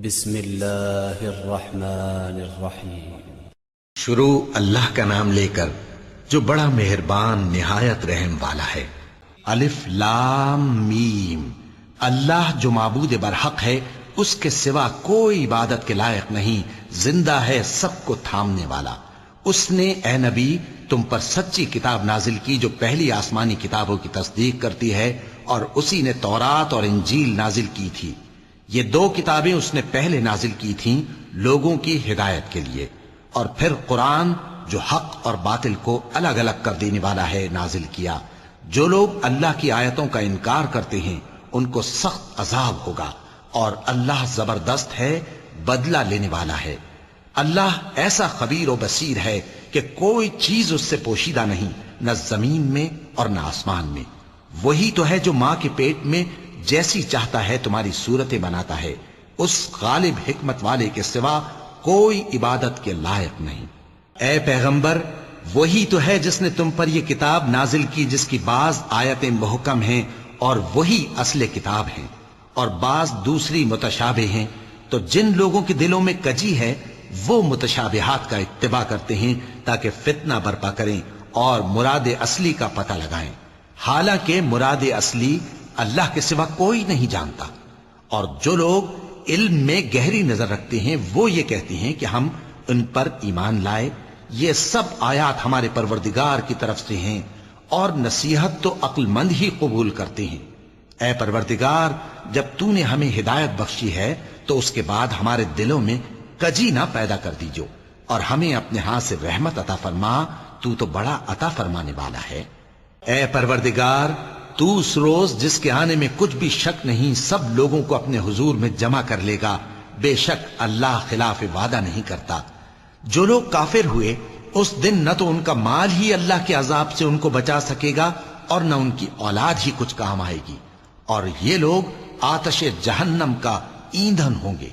بسم اللہ الرحمن الرحیم۔ شروع اللہ کا نام لے کر جو بڑا مہربان نہایت رحم والا ہے۔ الف لام میم۔ اللہ جو معبود برحق ہے، اس کے سوا کوئی عبادت کے لائق نہیں، زندہ ہے، سب کو تھامنے والا۔ اس نے اے نبی تم پر سچی کتاب نازل کی جو پہلی آسمانی کتابوں کی تصدیق کرتی ہے، اور اسی نے تورات اور انجیل نازل کی تھی۔ یہ دو کتابیں اس نے پہلے نازل کی تھیں لوگوں کی ہدایت کے لیے، اور پھر قرآن جو حق اور باطل کو الگ الگ کر دینے والا ہے نازل کیا۔ جو لوگ اللہ کی آیتوں کا انکار کرتے ہیں ان کو سخت عذاب ہوگا، اور اللہ زبردست ہے، بدلہ لینے والا ہے۔ اللہ ایسا خبیر و بصیر ہے کہ کوئی چیز اس سے پوشیدہ نہیں، نہ زمین میں اور نہ آسمان میں۔ وہی تو ہے جو ماں کے پیٹ میں جیسی چاہتا ہے تمہاری صورتیں بناتا ہے، اس غالب حکمت والے کے سوا کوئی عبادت کے لائق نہیں۔ اے پیغمبر، وہی تو ہے جس نے تم پر یہ کتاب نازل کی جس کی بعض آیتیں محکم ہیں اور وہی اصل کتاب ہیں، اور بعض دوسری متشابہ ہیں۔ تو جن لوگوں کے دلوں میں کجی ہے وہ متشابہات کا اتباع کرتے ہیں تاکہ فتنہ برپا کریں اور مراد اصلی کا پتہ لگائیں، حالانکہ مراد اصلی اللہ کے سوا کوئی نہیں جانتا۔ اور جو لوگ علم میں گہری نظر رکھتے ہیں وہ یہ کہتے ہیں کہ ہم ان پر ایمان لائے۔ یہ سب آیات ہمارے پروردگار کی طرف سے ہیں، اور نصیحت تو عقل مند ہی قبول کرتے ہیں۔ اے پروردگار، جب تو نے ہمیں ہدایت بخشی ہے تو اس کے بعد ہمارے دلوں میں کجی نہ پیدا کر دیجو، اور ہمیں اپنے ہاتھ سے رحمت عطا فرما، تو بڑا عطا فرمانے والا ہے۔ اے پروردگار، تو اس روز جس کے آنے میں کچھ بھی شک نہیں سب لوگوں کو اپنے حضور میں جمع کر لے گا۔ بے شک اللہ خلاف وعدہ نہیں کرتا۔ جو لوگ کافر ہوئے اس دن نہ تو ان کا مال ہی اللہ کے عذاب سے ان کو بچا سکے گا اور نہ ان کی اولاد ہی کچھ کام آئے گی، اور یہ لوگ آتش جہنم کا ایندھن ہوں گے۔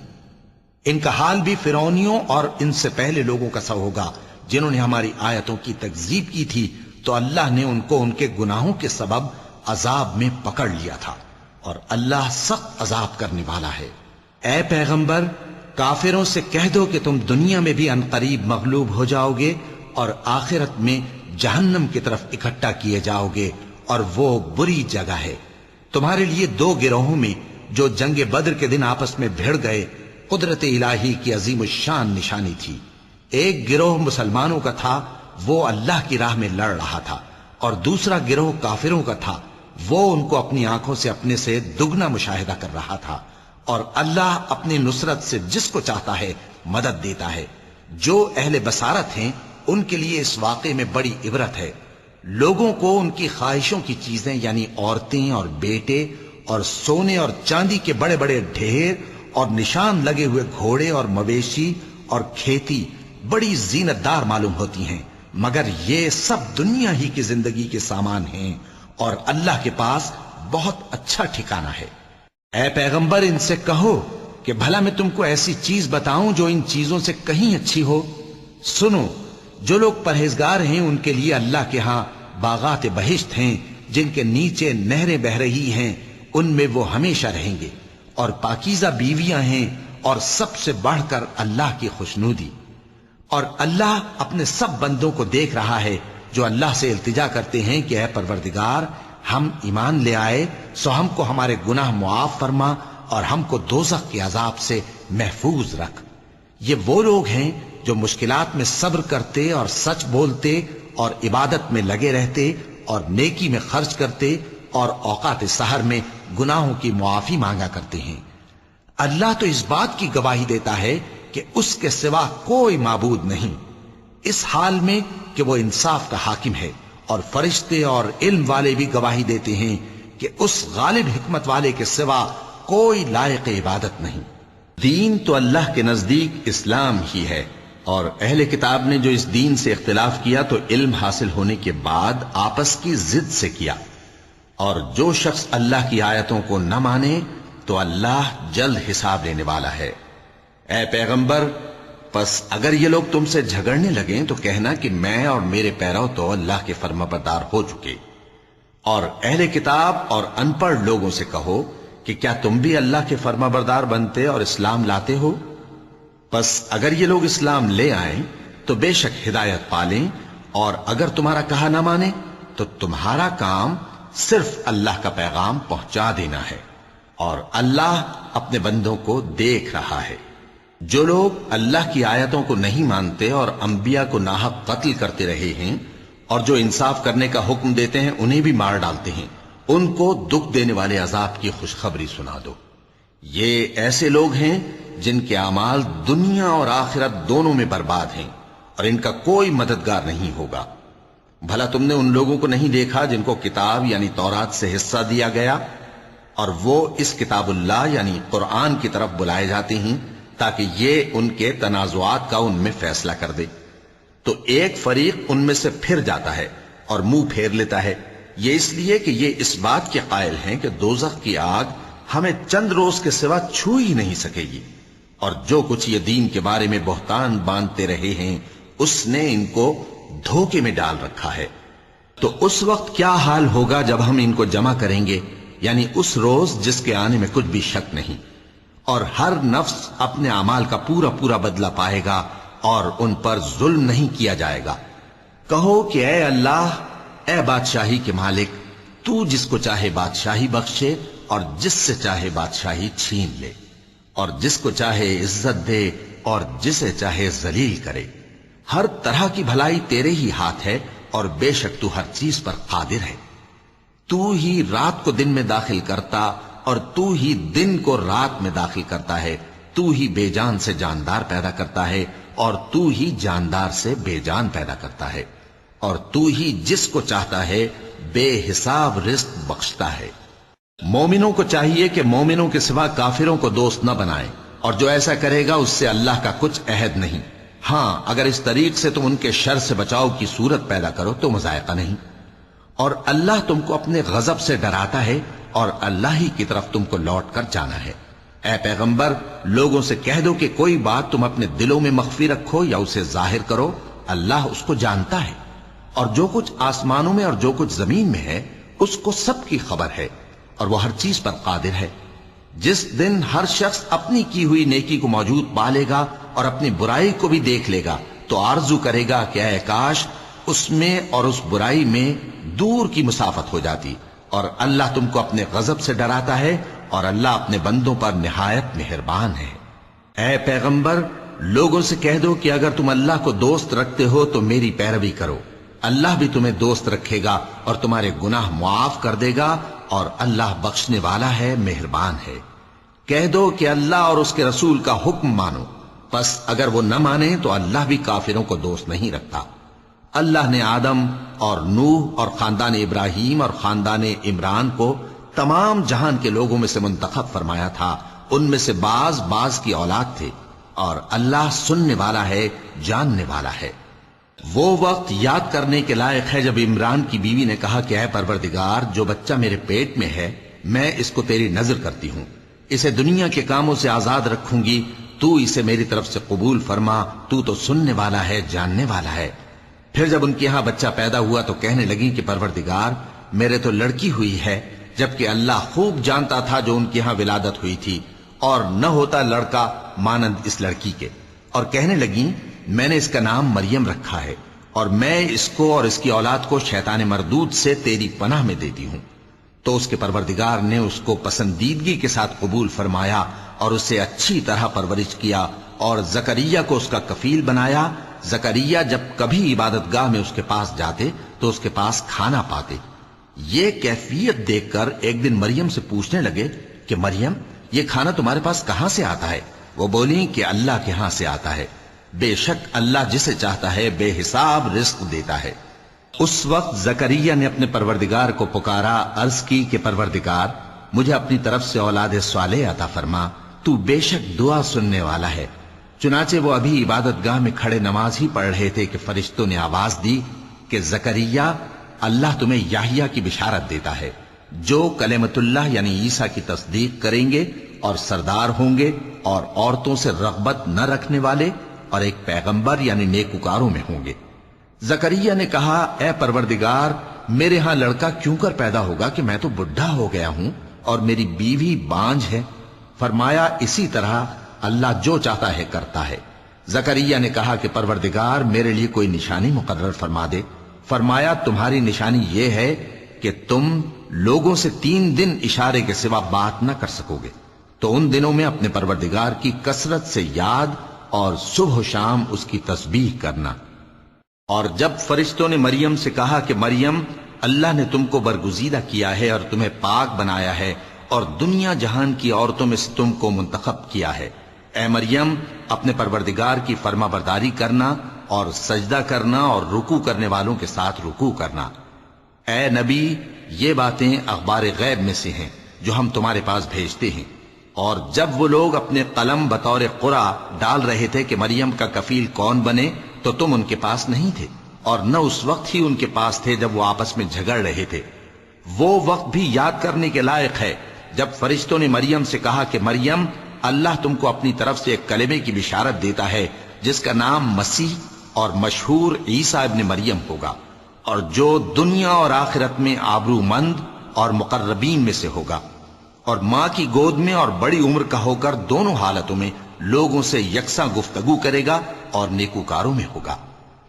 ان کا حال بھی فرعونیوں اور ان سے پہلے لوگوں کا سا ہوگا جنہوں نے ہماری آیتوں کی تکذیب کی تھی، تو اللہ نے ان کو ان کے گناہوں کے سبب عذاب میں پکڑ لیا تھا، اور اللہ سخت عذاب کرنے والا ہے۔ اے پیغمبر، کافروں سے کہہ دو کہ تم دنیا میں بھی عنقریب مغلوب ہو جاؤ گے اور آخرت میں جہنم کی طرف اکٹھا کیے جاؤ گے، اور وہ بری جگہ ہے۔ تمہارے لیے دو گروہوں میں جو جنگ بدر کے دن آپس میں بھڑ گئے قدرت الہی کی عظیم الشان نشانی تھی۔ ایک گروہ مسلمانوں کا تھا، وہ اللہ کی راہ میں لڑ رہا تھا، اور دوسرا گروہ کافروں کا تھا، وہ ان کو اپنی آنکھوں سے اپنے سے دگنا مشاہدہ کر رہا تھا۔ اور اللہ اپنی نصرت سے جس کو چاہتا ہے مدد دیتا ہے۔ جو اہل بصارت ہیں ان کے لیے اس واقعے میں بڑی عبرت ہے۔ لوگوں کو ان کی خواہشوں کی چیزیں یعنی عورتیں اور بیٹے اور سونے اور چاندی کے بڑے بڑے ڈھیر اور نشان لگے ہوئے گھوڑے اور مویشی اور کھیتی بڑی زینت دار معلوم ہوتی ہیں، مگر یہ سب دنیا ہی کی زندگی کے سامان ہیں، اور اللہ کے پاس بہت اچھا ٹھکانہ ہے۔ اے پیغمبر، ان سے کہو کہ بھلا میں تم کو ایسی چیز بتاؤں جو ان چیزوں سے کہیں اچھی ہو۔ سنو، جو لوگ پرہیزگار ہیں ان کے لیے اللہ کے ہاں باغات بہشت ہیں جن کے نیچے نہریں بہ رہی ہیں، ان میں وہ ہمیشہ رہیں گے، اور پاکیزہ بیویاں ہیں، اور سب سے بڑھ کر اللہ کی خوشنودی۔ اور اللہ اپنے سب بندوں کو دیکھ رہا ہے جو اللہ سے التجا کرتے ہیں کہ اے پروردگار، ہم ایمان لے آئے سو ہم کو ہمارے گناہ معاف فرما اور ہم کو دوزخ کے عذاب سے محفوظ رکھ۔ یہ وہ لوگ ہیں جو مشکلات میں صبر کرتے اور سچ بولتے اور عبادت میں لگے رہتے اور نیکی میں خرچ کرتے اور اوقات سحر میں گناہوں کی معافی مانگا کرتے ہیں۔ اللہ تو اس بات کی گواہی دیتا ہے کہ اس کے سوا کوئی معبود نہیں، اس حال میں کہ وہ انصاف کا حاکم ہے، اور فرشتے اور علم والے بھی گواہی دیتے ہیں کہ اس غالب حکمت والے کے سوا کوئی لائق عبادت نہیں۔ دین تو اللہ کے نزدیک اسلام ہی ہے، اور اہل کتاب نے جو اس دین سے اختلاف کیا تو علم حاصل ہونے کے بعد آپس کی ضد سے کیا، اور جو شخص اللہ کی آیتوں کو نہ مانے تو اللہ جلد حساب لینے والا ہے۔ اے پیغمبر، پس اگر یہ لوگ تم سے جھگڑنے لگیں تو کہنا کہ میں اور میرے پیرو تو اللہ کے فرمانبردار ہو چکے، اور اہل کتاب اور ان پڑھ لوگوں سے کہو کہ کیا تم بھی اللہ کے فرما بردار بنتے اور اسلام لاتے ہو؟ پس اگر یہ لوگ اسلام لے آئیں تو بے شک ہدایت پالیں، اور اگر تمہارا کہا نہ مانے تو تمہارا کام صرف اللہ کا پیغام پہنچا دینا ہے، اور اللہ اپنے بندوں کو دیکھ رہا ہے۔ جو لوگ اللہ کی آیتوں کو نہیں مانتے اور انبیاء کو ناحق قتل کرتے رہے ہیں، اور جو انصاف کرنے کا حکم دیتے ہیں انہیں بھی مار ڈالتے ہیں، ان کو دکھ دینے والے عذاب کی خوشخبری سنا دو۔ یہ ایسے لوگ ہیں جن کے اعمال دنیا اور آخرت دونوں میں برباد ہیں، اور ان کا کوئی مددگار نہیں ہوگا۔ بھلا تم نے ان لوگوں کو نہیں دیکھا جن کو کتاب یعنی تورات سے حصہ دیا گیا، اور وہ اس کتاب اللہ یعنی قرآن کی طرف بلائے جاتے ہیں تاکہ یہ ان کے تنازعات کا ان میں فیصلہ کر دے، تو ایک فریق ان میں سے پھر جاتا ہے اور منہ پھیر لیتا ہے، یہ اس لیے کہ یہ اس بات کے قائل ہیں کہ دوزخ کی آگ ہمیں چند روز کے سوا چھو ہی نہیں سکے گی، اور جو کچھ یہ دین کے بارے میں بہتان باندھتے رہے ہیں اس نے ان کو دھوکے میں ڈال رکھا ہے۔ تو اس وقت کیا حال ہوگا جب ہم ان کو جمع کریں گے، یعنی اس روز جس کے آنے میں کچھ بھی شک نہیں، اور ہر نفس اپنے اعمال کا پورا پورا بدلہ پائے گا اور ان پر ظلم نہیں کیا جائے گا۔ کہو کہ اے اللہ، اے بادشاہی کے مالک، تو جس کو چاہے بادشاہی بخشے اور جس سے چاہے بادشاہی چھین لے، اور جس کو چاہے عزت دے اور جسے چاہے ذلیل کرے۔ ہر طرح کی بھلائی تیرے ہی ہاتھ ہے، اور بے شک تو ہر چیز پر قادر ہے۔ تو ہی رات کو دن میں داخل کرتا اور تو ہی دن کو رات میں داخل کرتا ہے، تو ہی بے جان سے جاندار پیدا کرتا ہے اور تو ہی جاندار سے بے جان پیدا کرتا ہے، اور تو ہی جس کو چاہتا ہے بے حساب رزق بخشتا ہے۔ مومنوں کو چاہیے کہ مومنوں کے سوا کافروں کو دوست نہ بنائیں، اور جو ایسا کرے گا اس سے اللہ کا کچھ عہد نہیں۔ ہاں اگر اس طریق سے تم ان کے شر سے بچاؤ کی صورت پیدا کرو تو مذائقہ نہیں، اور اللہ تم کو اپنے غضب سے ڈراتا ہے، اور اللہ ہی کی طرف تم کو لوٹ کر جانا ہے۔ اے پیغمبر، لوگوں سے کہہ دو کہ کوئی بات تم اپنے دلوں میں مخفی رکھو یا اسے ظاہر کرو، اللہ اس کو جانتا ہے، اور جو کچھ آسمانوں میں اور جو کچھ زمین میں ہے اس کو سب کی خبر ہے، اور وہ ہر چیز پر قادر ہے۔ جس دن ہر شخص اپنی کی ہوئی نیکی کو موجود پا لے گا اور اپنی برائی کو بھی دیکھ لے گا تو آرزو کرے گا کہ اے کاش اس میں اور اس برائی میں دور کی مسافت ہو جاتی، اور اللہ تم کو اپنے غضب سے ڈراتا ہے، اور اللہ اپنے بندوں پر نہایت مہربان ہے۔ اے پیغمبر، لوگوں سے کہہ دو کہ اگر تم اللہ کو دوست رکھتے ہو تو میری پیروی کرو، اللہ بھی تمہیں دوست رکھے گا اور تمہارے گناہ معاف کر دے گا، اور اللہ بخشنے والا ہے، مہربان ہے۔ کہہ دو کہ اللہ اور اس کے رسول کا حکم مانو، پس اگر وہ نہ مانے تو اللہ بھی کافروں کو دوست نہیں رکھتا۔ اللہ نے آدم اور نوح اور خاندان ابراہیم اور خاندان عمران کو تمام جہان کے لوگوں میں سے منتخب فرمایا تھا، ان میں سے بعض بعض کی اولاد تھے، اور اللہ سننے والا ہے، جاننے والا ہے۔ وہ وقت یاد کرنے کے لائق ہے جب عمران کی بیوی نے کہا کہ اے پروردگار، جو بچہ میرے پیٹ میں ہے میں اس کو تیری نذر کرتی ہوں، اسے دنیا کے کاموں سے آزاد رکھوں گی، تو اسے میری طرف سے قبول فرما، تو سننے والا ہے، جاننے والا ہے۔ پھر جب ان کے ہاں بچہ پیدا ہوا تو کہنے لگی کہ پروردگار، میرے تو لڑکی ہوئی ہے، جبکہ اللہ خوب جانتا تھا جو ان کے ہاں ولادت ہوئی تھی، اور نہ ہوتا لڑکا مانند اس لڑکی کے۔ اور کہنے لگیں میں نے اس کا نام مریم رکھا ہے، اور میں اس کو اور اس کی اولاد کو شیطان مردود سے تیری پناہ میں دیتی ہوں۔ تو اس کے پروردگار نے اس کو پسندیدگی کے ساتھ قبول فرمایا اور اسے اچھی طرح پرورش کیا، اور زکریا کو اس کا کفیل بنایا۔ زکریا جب کبھی عبادت گاہ میں اس کے پاس جاتے تو اس کے پاس کھانا پاتے۔ یہ کیفیت دیکھ کر ایک دن مریم سے پوچھنے لگے کہ مریم، یہ کھانا تمہارے پاس کہاں سے آتا ہے؟ وہ بولی کہ اللہ کے ہاں سے آتا ہے، بے شک اللہ جسے چاہتا ہے بے حساب رزق دیتا ہے۔ اس وقت زکریا نے اپنے پروردگار کو پکارا، عرض کی کہ پروردگار، مجھے اپنی طرف سے اولاد صالح عطا فرما، تو بے شک دعا سننے والا ہے۔ چنانچہ وہ ابھی عبادت گاہ میں کھڑے نماز ہی پڑھ رہے تھے کہ فرشتوں نے آواز دی کہ زکریا، اللہ تمہیں یحییٰ کی بشارت دیتا ہے، جو کلمۃ اللہ یعنی عیسیٰ کی تصدیق کریں گے اور سردار ہوں گے اور عورتوں سے رغبت نہ رکھنے والے اور ایک پیغمبر یعنی نیکوکاروں میں ہوں گے۔ زکریا نے کہا، اے پروردگار، میرے ہاں لڑکا کیوں کر پیدا ہوگا کہ میں تو بڈھا ہو گیا ہوں اور میری بیوی بانجھ ہے؟ فرمایا اسی طرح اللہ جو چاہتا ہے کرتا ہے۔ زکریا نے کہا کہ پروردگار میرے لیے کوئی نشانی مقرر فرما دے۔ فرمایا تمہاری نشانی یہ ہے کہ تم لوگوں سے 3 دن اشارے کے سوا بات نہ کر سکو گے، تو ان دنوں میں اپنے پروردگار کی کثرت سے یاد اور صبح و شام اس کی تسبیح کرنا۔ اور جب فرشتوں نے مریم سے کہا کہ مریم، اللہ نے تم کو برگزیدہ کیا ہے اور تمہیں پاک بنایا ہے اور دنیا جہان کی عورتوں میں سے تم کو منتخب کیا ہے، اے مریم اپنے پروردگار کی فرما برداری کرنا اور سجدہ کرنا اور رکوع کرنے والوں کے ساتھ رکوع کرنا۔ اے نبی، یہ باتیں اخبار غیب میں سے ہیں جو ہم تمہارے پاس بھیجتے ہیں۔ اور جب وہ لوگ اپنے قلم بطور قرعہ ڈال رہے تھے کہ مریم کا کفیل کون بنے، تو تم ان کے پاس نہیں تھے، اور نہ اس وقت ہی ان کے پاس تھے جب وہ آپس میں جھگڑ رہے تھے۔ وہ وقت بھی یاد کرنے کے لائق ہے جب فرشتوں نے مریم سے کہا کہ مریم، اللہ تم کو اپنی طرف سے ایک کلمے کی بشارت دیتا ہے جس کا نام مسیح اور مشہور عیسیٰ ابن مریم ہوگا، اور جو دنیا اور آخرت میں آبرو مند اور مقربین میں سے ہوگا، اور ماں کی گود میں اور بڑی عمر کا ہو کر دونوں حالتوں میں لوگوں سے یکساں گفتگو کرے گا اور نیکوکاروں میں ہوگا۔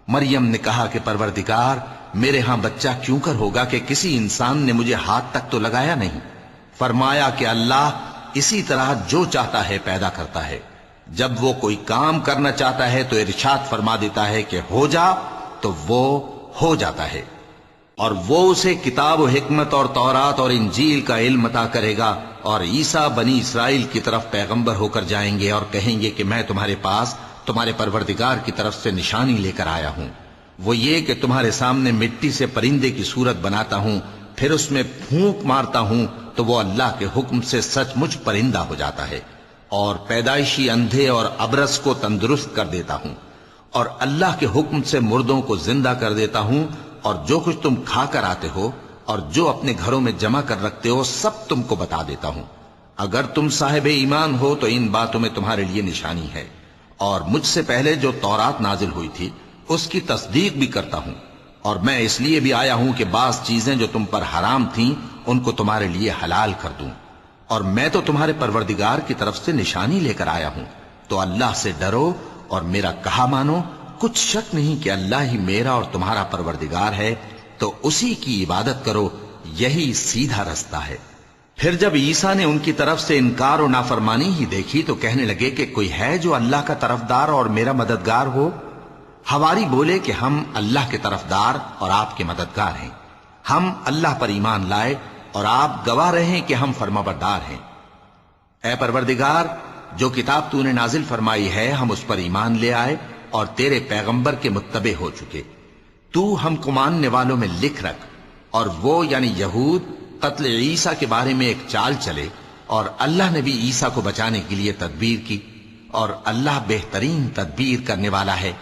مریم نے کہا کہ پروردگار، میرے ہاں بچہ کیوں کر ہوگا کہ کسی انسان نے مجھے ہاتھ تک تو لگایا نہیں؟ فرمایا کہ اللہ اسی طرح جو چاہتا ہے پیدا کرتا ہے، جب وہ کوئی کام کرنا چاہتا ہے تو ارشاد فرما دیتا ہے کہ ہو جا، تو وہ ہو جاتا ہے۔ اور وہ اسے کتاب و حکمت اور تورات اور انجیل کا علم عطا کرے گا، اور عیسیٰ بنی اسرائیل کی طرف پیغمبر ہو کر جائیں گے اور کہیں گے کہ میں تمہارے پاس تمہارے پروردگار کی طرف سے نشانی لے کر آیا ہوں، وہ یہ کہ تمہارے سامنے مٹی سے پرندے کی صورت بناتا ہوں، پھر اس میں پھونک مارتا ہوں تو وہ اللہ کے حکم سے سچ مچ پرندہ ہو جاتا ہے، اور پیدائشی اندھے اور ابرص کو تندرست کر دیتا ہوں، اور اللہ کے حکم سے مردوں کو زندہ کر دیتا ہوں، اور جو کچھ تم کھا کر آتے ہو اور جو اپنے گھروں میں جمع کر رکھتے ہو سب تم کو بتا دیتا ہوں۔ اگر تم صاحب ایمان ہو تو ان باتوں میں تمہارے لیے نشانی ہے، اور مجھ سے پہلے جو تورات نازل ہوئی تھی اس کی تصدیق بھی کرتا ہوں، اور میں اس لیے بھی آیا ہوں کہ بعض چیزیں جو تم پر حرام تھیں ان کو تمہارے لیے حلال کر دوں، اور میں تو تمہارے پروردگار کی طرف سے نشانی لے کر آیا ہوں۔ تو اللہ سے ڈرو اور میرا کہا مانو، کچھ شک نہیں کہ اللہ ہی میرا اور تمہارا پروردگار ہے، تو اسی کی عبادت کرو، یہی سیدھا رستہ ہے۔ پھر جب عیسیٰ نے ان کی طرف سے انکار و نافرمانی ہی دیکھی تو کہنے لگے کہ کوئی ہے جو اللہ کا طرفدار اور میرا مددگار ہو؟ حواری بولے کہ ہم اللہ کے طرفدار اور آپ کے مددگار ہیں، ہم اللہ پر ایمان لائے اور آپ گواہ رہے کہ ہم فرمانبردار ہیں۔ اے پروردگار، جو کتاب تو نے نازل فرمائی ہے ہم اس پر ایمان لے آئے اور تیرے پیغمبر کے متبع ہو چکے، تو ہم کو ماننے والوں میں لکھ رکھ۔ اور وہ یعنی یہود قتل عیسیٰ کے بارے میں ایک چال چلے، اور اللہ نے بھی عیسیٰ کو بچانے کے لیے تدبیر کی، اور اللہ بہترین تدبیر کرنے والا ہے۔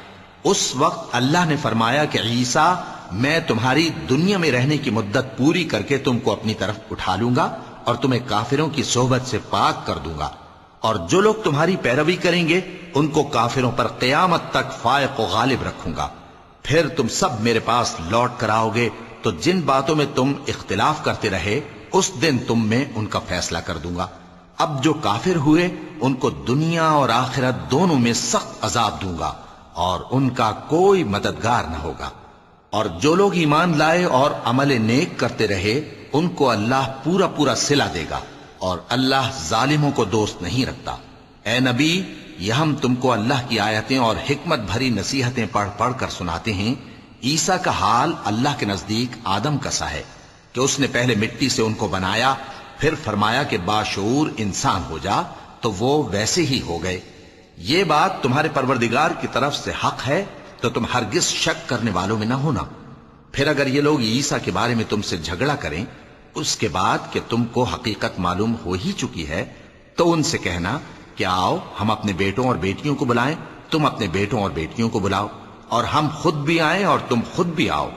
اس وقت اللہ نے فرمایا کہ عیسیٰ، میں تمہاری دنیا میں رہنے کی مدت پوری کر کے تم کو اپنی طرف اٹھا لوں گا اور تمہیں کافروں کی صحبت سے پاک کر دوں گا، اور جو لوگ تمہاری پیروی کریں گے ان کو کافروں پر قیامت تک فائق و غالب رکھوں گا۔ پھر تم سب میرے پاس لوٹ کر آؤ گے تو جن باتوں میں تم اختلاف کرتے رہے اس دن تم میں ان کا فیصلہ کر دوں گا۔ اب جو کافر ہوئے ان کو دنیا اور آخرت دونوں میں سخت عذاب دوں گا، اور ان کا کوئی مددگار نہ ہوگا۔ اور جو لوگ ایمان لائے اور عمل نیک کرتے رہے ان کو اللہ پورا پورا صلہ دے گا، اور اللہ ظالموں کو دوست نہیں رکھتا۔ اے نبی، یہ ہم تم کو اللہ کی آیتیں اور حکمت بھری نصیحتیں پڑھ پڑھ کر سناتے ہیں۔ عیسیٰ کا حال اللہ کے نزدیک آدم کا سا ہے کہ اس نے پہلے مٹی سے ان کو بنایا، پھر فرمایا کہ باشعور انسان ہو جا، تو وہ ویسے ہی ہو گئے۔ یہ بات تمہارے پروردگار کی طرف سے حق ہے، تو تم ہرگز شک کرنے والوں میں نہ ہونا۔ پھر اگر یہ لوگ عیسیٰ کے بارے میں تم سے جھگڑا کریں اس کے بعد کہ تم کو حقیقت معلوم ہو ہی چکی ہے، تو ان سے کہنا کہ آؤ ہم اپنے بیٹوں اور بیٹیوں کو بلائیں، تم اپنے بیٹوں اور بیٹیوں کو بلاؤ، اور ہم خود بھی آئیں اور تم خود بھی آؤ،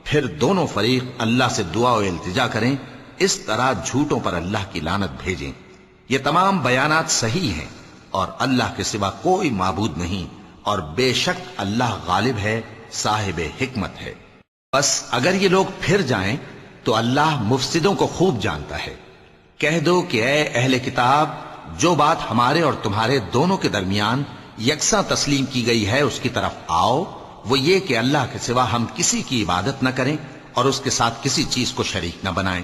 پھر دونوں فریق اللہ سے دعا و التجا کریں، اس طرح جھوٹوں پر اللہ کی لعنت بھیجیں۔ یہ تمام بیانات صحیح ہیں، اور اللہ کے سوا کوئی معبود نہیں، اور بے شک اللہ غالب ہے، صاحب حکمت ہے۔ بس اگر یہ لوگ پھر جائیں تو اللہ مفسدوں کو خوب جانتا ہے۔ کہہ دو کہ اے اہل کتاب، جو بات ہمارے اور تمہارے دونوں کے درمیان یکساں تسلیم کی گئی ہے اس کی طرف آؤ، وہ یہ کہ اللہ کے سوا ہم کسی کی عبادت نہ کریں اور اس کے ساتھ کسی چیز کو شریک نہ بنائیں،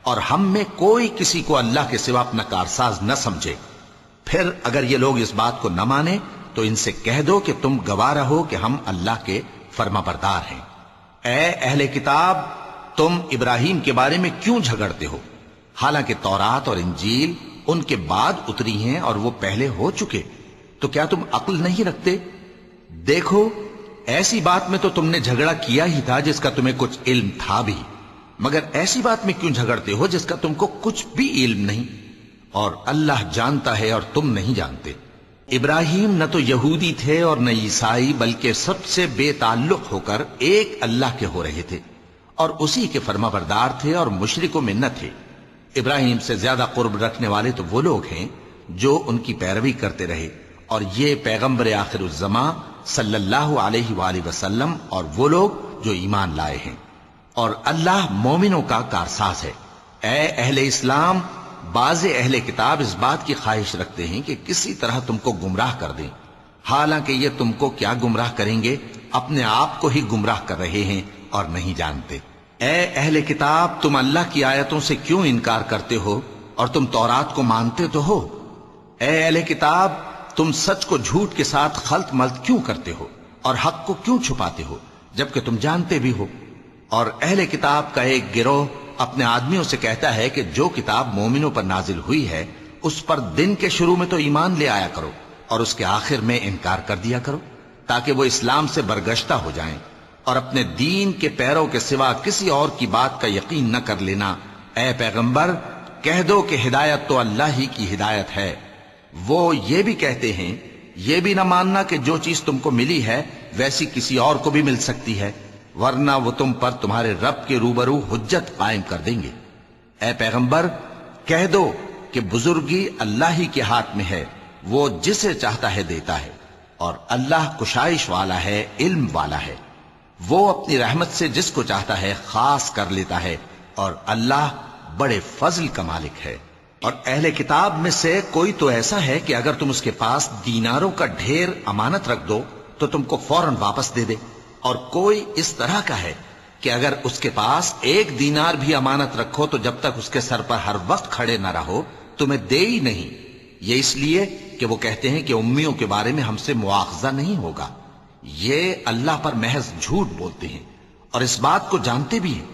اور ہم میں کوئی کسی کو اللہ کے سوا اپنا کارساز نہ سمجھے۔ پھر اگر یہ لوگ اس بات کو نہ مانیں تو ان سے کہہ دو کہ تم گواہ رہو کہ ہم اللہ کے فرما بردار ہیں۔ اے اہل کتاب، تم ابراہیم کے بارے میں کیوں جھگڑتے ہو؟ حالانکہ تورات اور انجیل ان کے بعد اتری ہیں اور وہ پہلے ہو چکے، تو کیا تم عقل نہیں رکھتے؟ دیکھو، ایسی بات میں تو تم نے جھگڑا کیا ہی تھا جس کا تمہیں کچھ علم تھا بھی، مگر ایسی بات میں کیوں جھگڑتے ہو جس کا تم کو کچھ بھی علم نہیں؟ اور اللہ جانتا ہے اور تم نہیں جانتے۔ ابراہیم نہ تو یہودی تھے اور نہ عیسائی، بلکہ سب سے بے تعلق ہو کر ایک اللہ کے ہو رہے تھے اور اسی کے فرما بردار تھے اور مشرکوں میں نہ تھے۔ ابراہیم سے زیادہ قرب رکھنے والے تو وہ لوگ ہیں جو ان کی پیروی کرتے رہے، اور یہ پیغمبر آخر الزماں صلی اللہ علیہ وآلہ وسلم اور وہ لوگ جو ایمان لائے ہیں، اور اللہ مومنوں کا کارساز ہے۔ اے اہل اسلام، بعض اہل کتاب اس بات کی خواہش رکھتے ہیں کہ کسی طرح تم کو گمراہ کر دیں، حالانکہ یہ تم کو کیا گمراہ کریں گے، اپنے آپ کو ہی گمراہ کر رہے ہیں اور نہیں جانتے۔ اے اہل کتاب، تم اللہ کی آیتوں سے کیوں انکار کرتے ہو اور تم تورات کو مانتے تو ہو؟ اے اہل کتاب، تم سچ کو جھوٹ کے ساتھ خلط ملط کیوں کرتے ہو اور حق کو کیوں چھپاتے ہو جبکہ تم جانتے بھی ہو؟ اور اہل کتاب کا ایک گروہ اپنے آدمیوں سے کہتا ہے کہ جو کتاب مومنوں پر نازل ہوئی ہے اس پر دن کے شروع میں تو ایمان لے آیا کرو اور اس کے آخر میں انکار کر دیا کرو، تاکہ وہ اسلام سے برگشتہ ہو جائیں، اور اپنے دین کے پیروں کے سوا کسی اور کی بات کا یقین نہ کر لینا۔ اے پیغمبر، کہہ دو کہ ہدایت تو اللہ ہی کی ہدایت ہے۔ وہ یہ بھی کہتے ہیں، یہ بھی نہ ماننا کہ جو چیز تم کو ملی ہے ویسی کسی اور کو بھی مل سکتی ہے، ورنہ وہ تم پر تمہارے رب کے روبرو حجت قائم کر دیں گے۔ اے پیغمبر، کہہ دو کہ بزرگی اللہ ہی کے ہاتھ میں ہے، وہ جسے چاہتا ہے دیتا ہے، اور اللہ کشائش والا ہے، علم والا ہے۔ وہ اپنی رحمت سے جس کو چاہتا ہے خاص کر لیتا ہے، اور اللہ بڑے فضل کا مالک ہے۔ اور اہل کتاب میں سے کوئی تو ایسا ہے کہ اگر تم اس کے پاس دیناروں کا ڈھیر امانت رکھ دو تو تم کو فوراً واپس دے دے، اور کوئی اس طرح کا ہے کہ اگر اس کے پاس 1 دینار بھی امانت رکھو تو جب تک اس کے سر پر ہر وقت کھڑے نہ رہو تمہیں دے ہی نہیں۔ یہ اس لیے کہ وہ کہتے ہیں کہ امیوں کے بارے میں ہم سے مواخذہ نہیں ہوگا۔ یہ اللہ پر محض جھوٹ بولتے ہیں اور اس بات کو جانتے بھی ہیں۔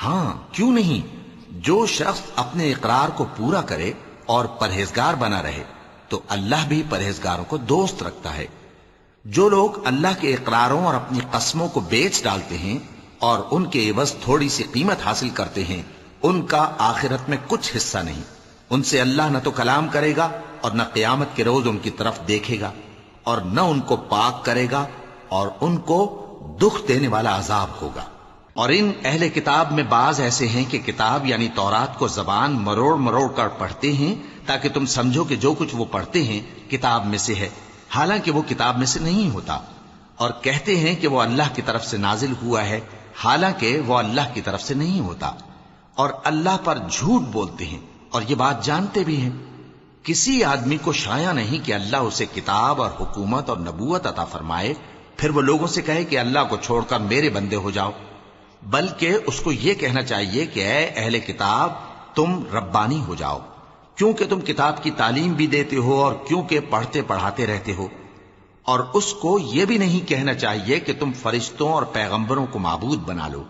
ہاں، کیوں نہیں؟ جو شخص اپنے اقرار کو پورا کرے اور پرہیزگار بنا رہے تو اللہ بھی پرہیزگاروں کو دوست رکھتا ہے۔ جو لوگ اللہ کے اقراروں اور اپنی قسموں کو بیچ ڈالتے ہیں اور ان کے عوض تھوڑی سی قیمت حاصل کرتے ہیں، ان کا آخرت میں کچھ حصہ نہیں۔ ان سے اللہ نہ تو کلام کرے گا اور نہ قیامت کے روز ان کی طرف دیکھے گا، اور نہ ان کو پاک کرے گا، اور ان کو دکھ دینے والا عذاب ہوگا۔ اور ان اہل کتاب میں بعض ایسے ہیں کہ کتاب یعنی تورات کو زبان مروڑ مروڑ کر پڑھتے ہیں تاکہ تم سمجھو کہ جو کچھ وہ پڑھتے ہیں کتاب میں سے ہے، حالانکہ وہ کتاب میں سے نہیں ہوتا، اور کہتے ہیں کہ وہ اللہ کی طرف سے نازل ہوا ہے، حالانکہ وہ اللہ کی طرف سے نہیں ہوتا، اور اللہ پر جھوٹ بولتے ہیں اور یہ بات جانتے بھی ہیں۔ کسی آدمی کو شایع نہیں کہ اللہ اسے کتاب اور حکومت اور نبوت عطا فرمائے پھر وہ لوگوں سے کہے کہ اللہ کو چھوڑ کر میرے بندے ہو جاؤ، بلکہ اس کو یہ کہنا چاہیے کہ اے اہل کتاب، تم ربانی ہو جاؤ، کیونکہ تم کتاب کی تعلیم بھی دیتے ہو اور کیونکہ پڑھتے پڑھاتے رہتے ہو۔ اور اس کو یہ بھی نہیں کہنا چاہیے کہ تم فرشتوں اور پیغمبروں کو معبود بنا لو۔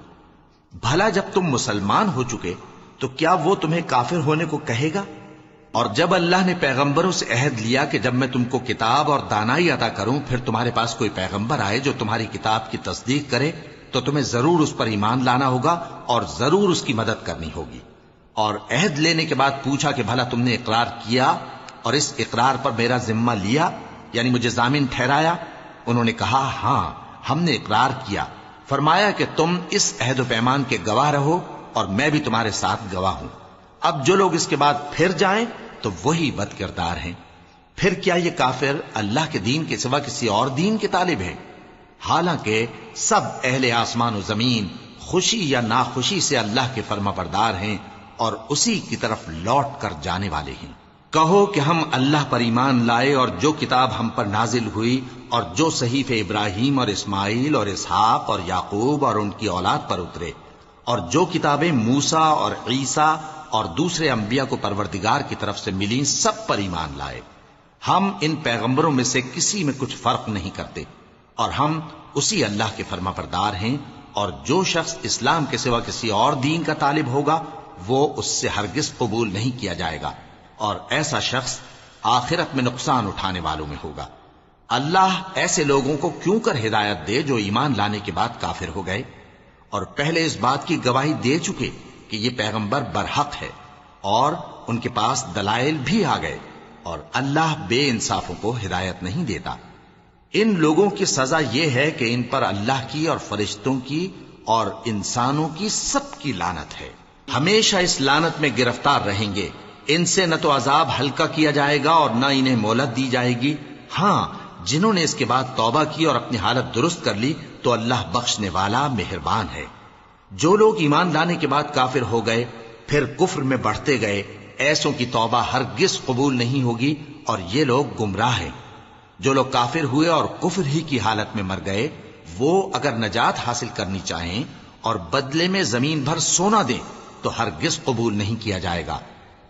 بھلا جب تم مسلمان ہو چکے تو کیا وہ تمہیں کافر ہونے کو کہے گا؟ اور جب اللہ نے پیغمبروں سے عہد لیا کہ جب میں تم کو کتاب اور دانائی عطا کروں پھر تمہارے پاس کوئی پیغمبر آئے جو تمہاری کتاب کی تصدیق کرے تو تمہیں ضرور اس پر ایمان لانا ہوگا اور ضرور اس کی مدد کرنی ہوگی۔ اور عہد لینے کے بعد پوچھا کہ بھلا تم نے اقرار کیا اور اس اقرار پر میرا ذمہ لیا، یعنی مجھے ضامن ٹھہرایا؟ انہوں نے کہا ہاں، ہم نے اقرار کیا۔ فرمایا کہ تم اس عہد و پیمان کے گواہ رہو اور میں بھی تمہارے ساتھ گواہ ہوں۔ اب جو لوگ اس کے بعد پھر جائیں تو وہی بد کردار ہیں۔ پھر کیا یہ کافر اللہ کے دین کے سوا کسی اور دین کے طالب ہیں؟ حالانکہ سب اہل آسمان و زمین خوشی یا ناخوشی سے اللہ کے فرما بردار ہیں، اور اسی کی طرف لوٹ کر جانے والے ہیں۔ کہو کہ ہم اللہ پر ایمان لائے اور جو کتاب ہم پر نازل ہوئی اور جو صحیفے ابراہیم اور اسماعیل اور اسحاق اور یعقوب اور ان کی اولاد پر اترے، اور جو کتابیں موسیٰ اور عیسیٰ اور دوسرے انبیاء کو پروردگار کی طرف سے ملیں، سب پر ایمان لائے۔ ہم ان پیغمبروں میں سے کسی میں کچھ فرق نہیں کرتے، اور ہم اسی اللہ کے فرما بردار ہیں، اور جو شخص اسلام کے سوا کسی اور دین کا طالب ہوگا وہ اس سے ہرگز قبول نہیں کیا جائے گا، اور ایسا شخص آخرت میں نقصان اٹھانے والوں میں ہوگا۔ اللہ ایسے لوگوں کو کیوں کر ہدایت دے جو ایمان لانے کے بعد کافر ہو گئے اور پہلے اس بات کی گواہی دے چکے کہ یہ پیغمبر برحق ہے اور ان کے پاس دلائل بھی آ گئے، اور اللہ بے انصافوں کو ہدایت نہیں دیتا۔ ان لوگوں کی سزا یہ ہے کہ ان پر اللہ کی اور فرشتوں کی اور انسانوں کی سب کی لعنت ہے، ہمیشہ اس لعنت میں گرفتار رہیں گے۔ ان سے نہ تو عذاب ہلکا کیا جائے گا اور نہ انہیں مہلت دی جائے گی۔ ہاں، جنہوں نے اس کے بعد توبہ کی اور اپنی حالت درست کر لی تو اللہ بخشنے والا مہربان ہے۔ جو لوگ ایمان لانے کے بعد کافر ہو گئے پھر کفر میں بڑھتے گئے، ایسوں کی توبہ ہرگز قبول نہیں ہوگی، اور یہ لوگ گمراہ ہیں۔ جو لوگ کافر ہوئے اور کفر ہی کی حالت میں مر گئے، وہ اگر نجات حاصل کرنی چاہیں اور بدلے میں زمین بھر سونا دیں تو ہرگز قبول نہیں کیا جائے گا۔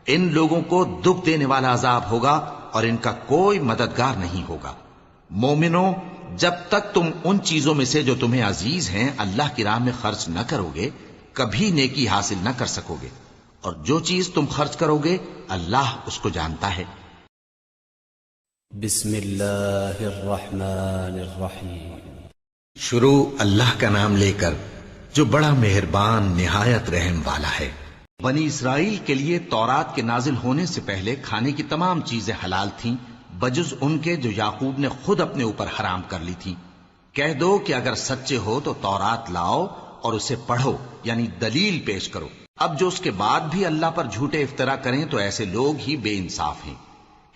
ان لوگوں کو دکھ دینے والا عذاب ہوگا اور ان کا کوئی مددگار نہیں ہوگا۔ مومنوں، جب تک تم ان چیزوں میں سے جو تمہیں عزیز ہیں اللہ کی راہ میں خرچ نہ کرو گے، کبھی نیکی حاصل نہ کر سکو گے، اور جو چیز تم خرچ کرو گے اللہ اس کو جانتا ہے۔ بسم اللہ الرحمن الرحیم۔ شروع اللہ کا نام لے کر جو بڑا مہربان نہایت رحم والا ہے۔ بنی اسرائیل کے لیے تورات کے نازل ہونے سے پہلے کھانے کی تمام چیزیں حلال تھیں بجز ان کے جو یعقوب نے خود اپنے اوپر حرام کر لی تھی۔ کہہ دو کہ اگر سچے ہو تو تورات لاؤ اور اسے پڑھو، یعنی دلیل پیش کرو۔ اب جو اس کے بعد بھی اللہ پر جھوٹے افطرا کریں تو ایسے لوگ ہی بے انصاف ہیں۔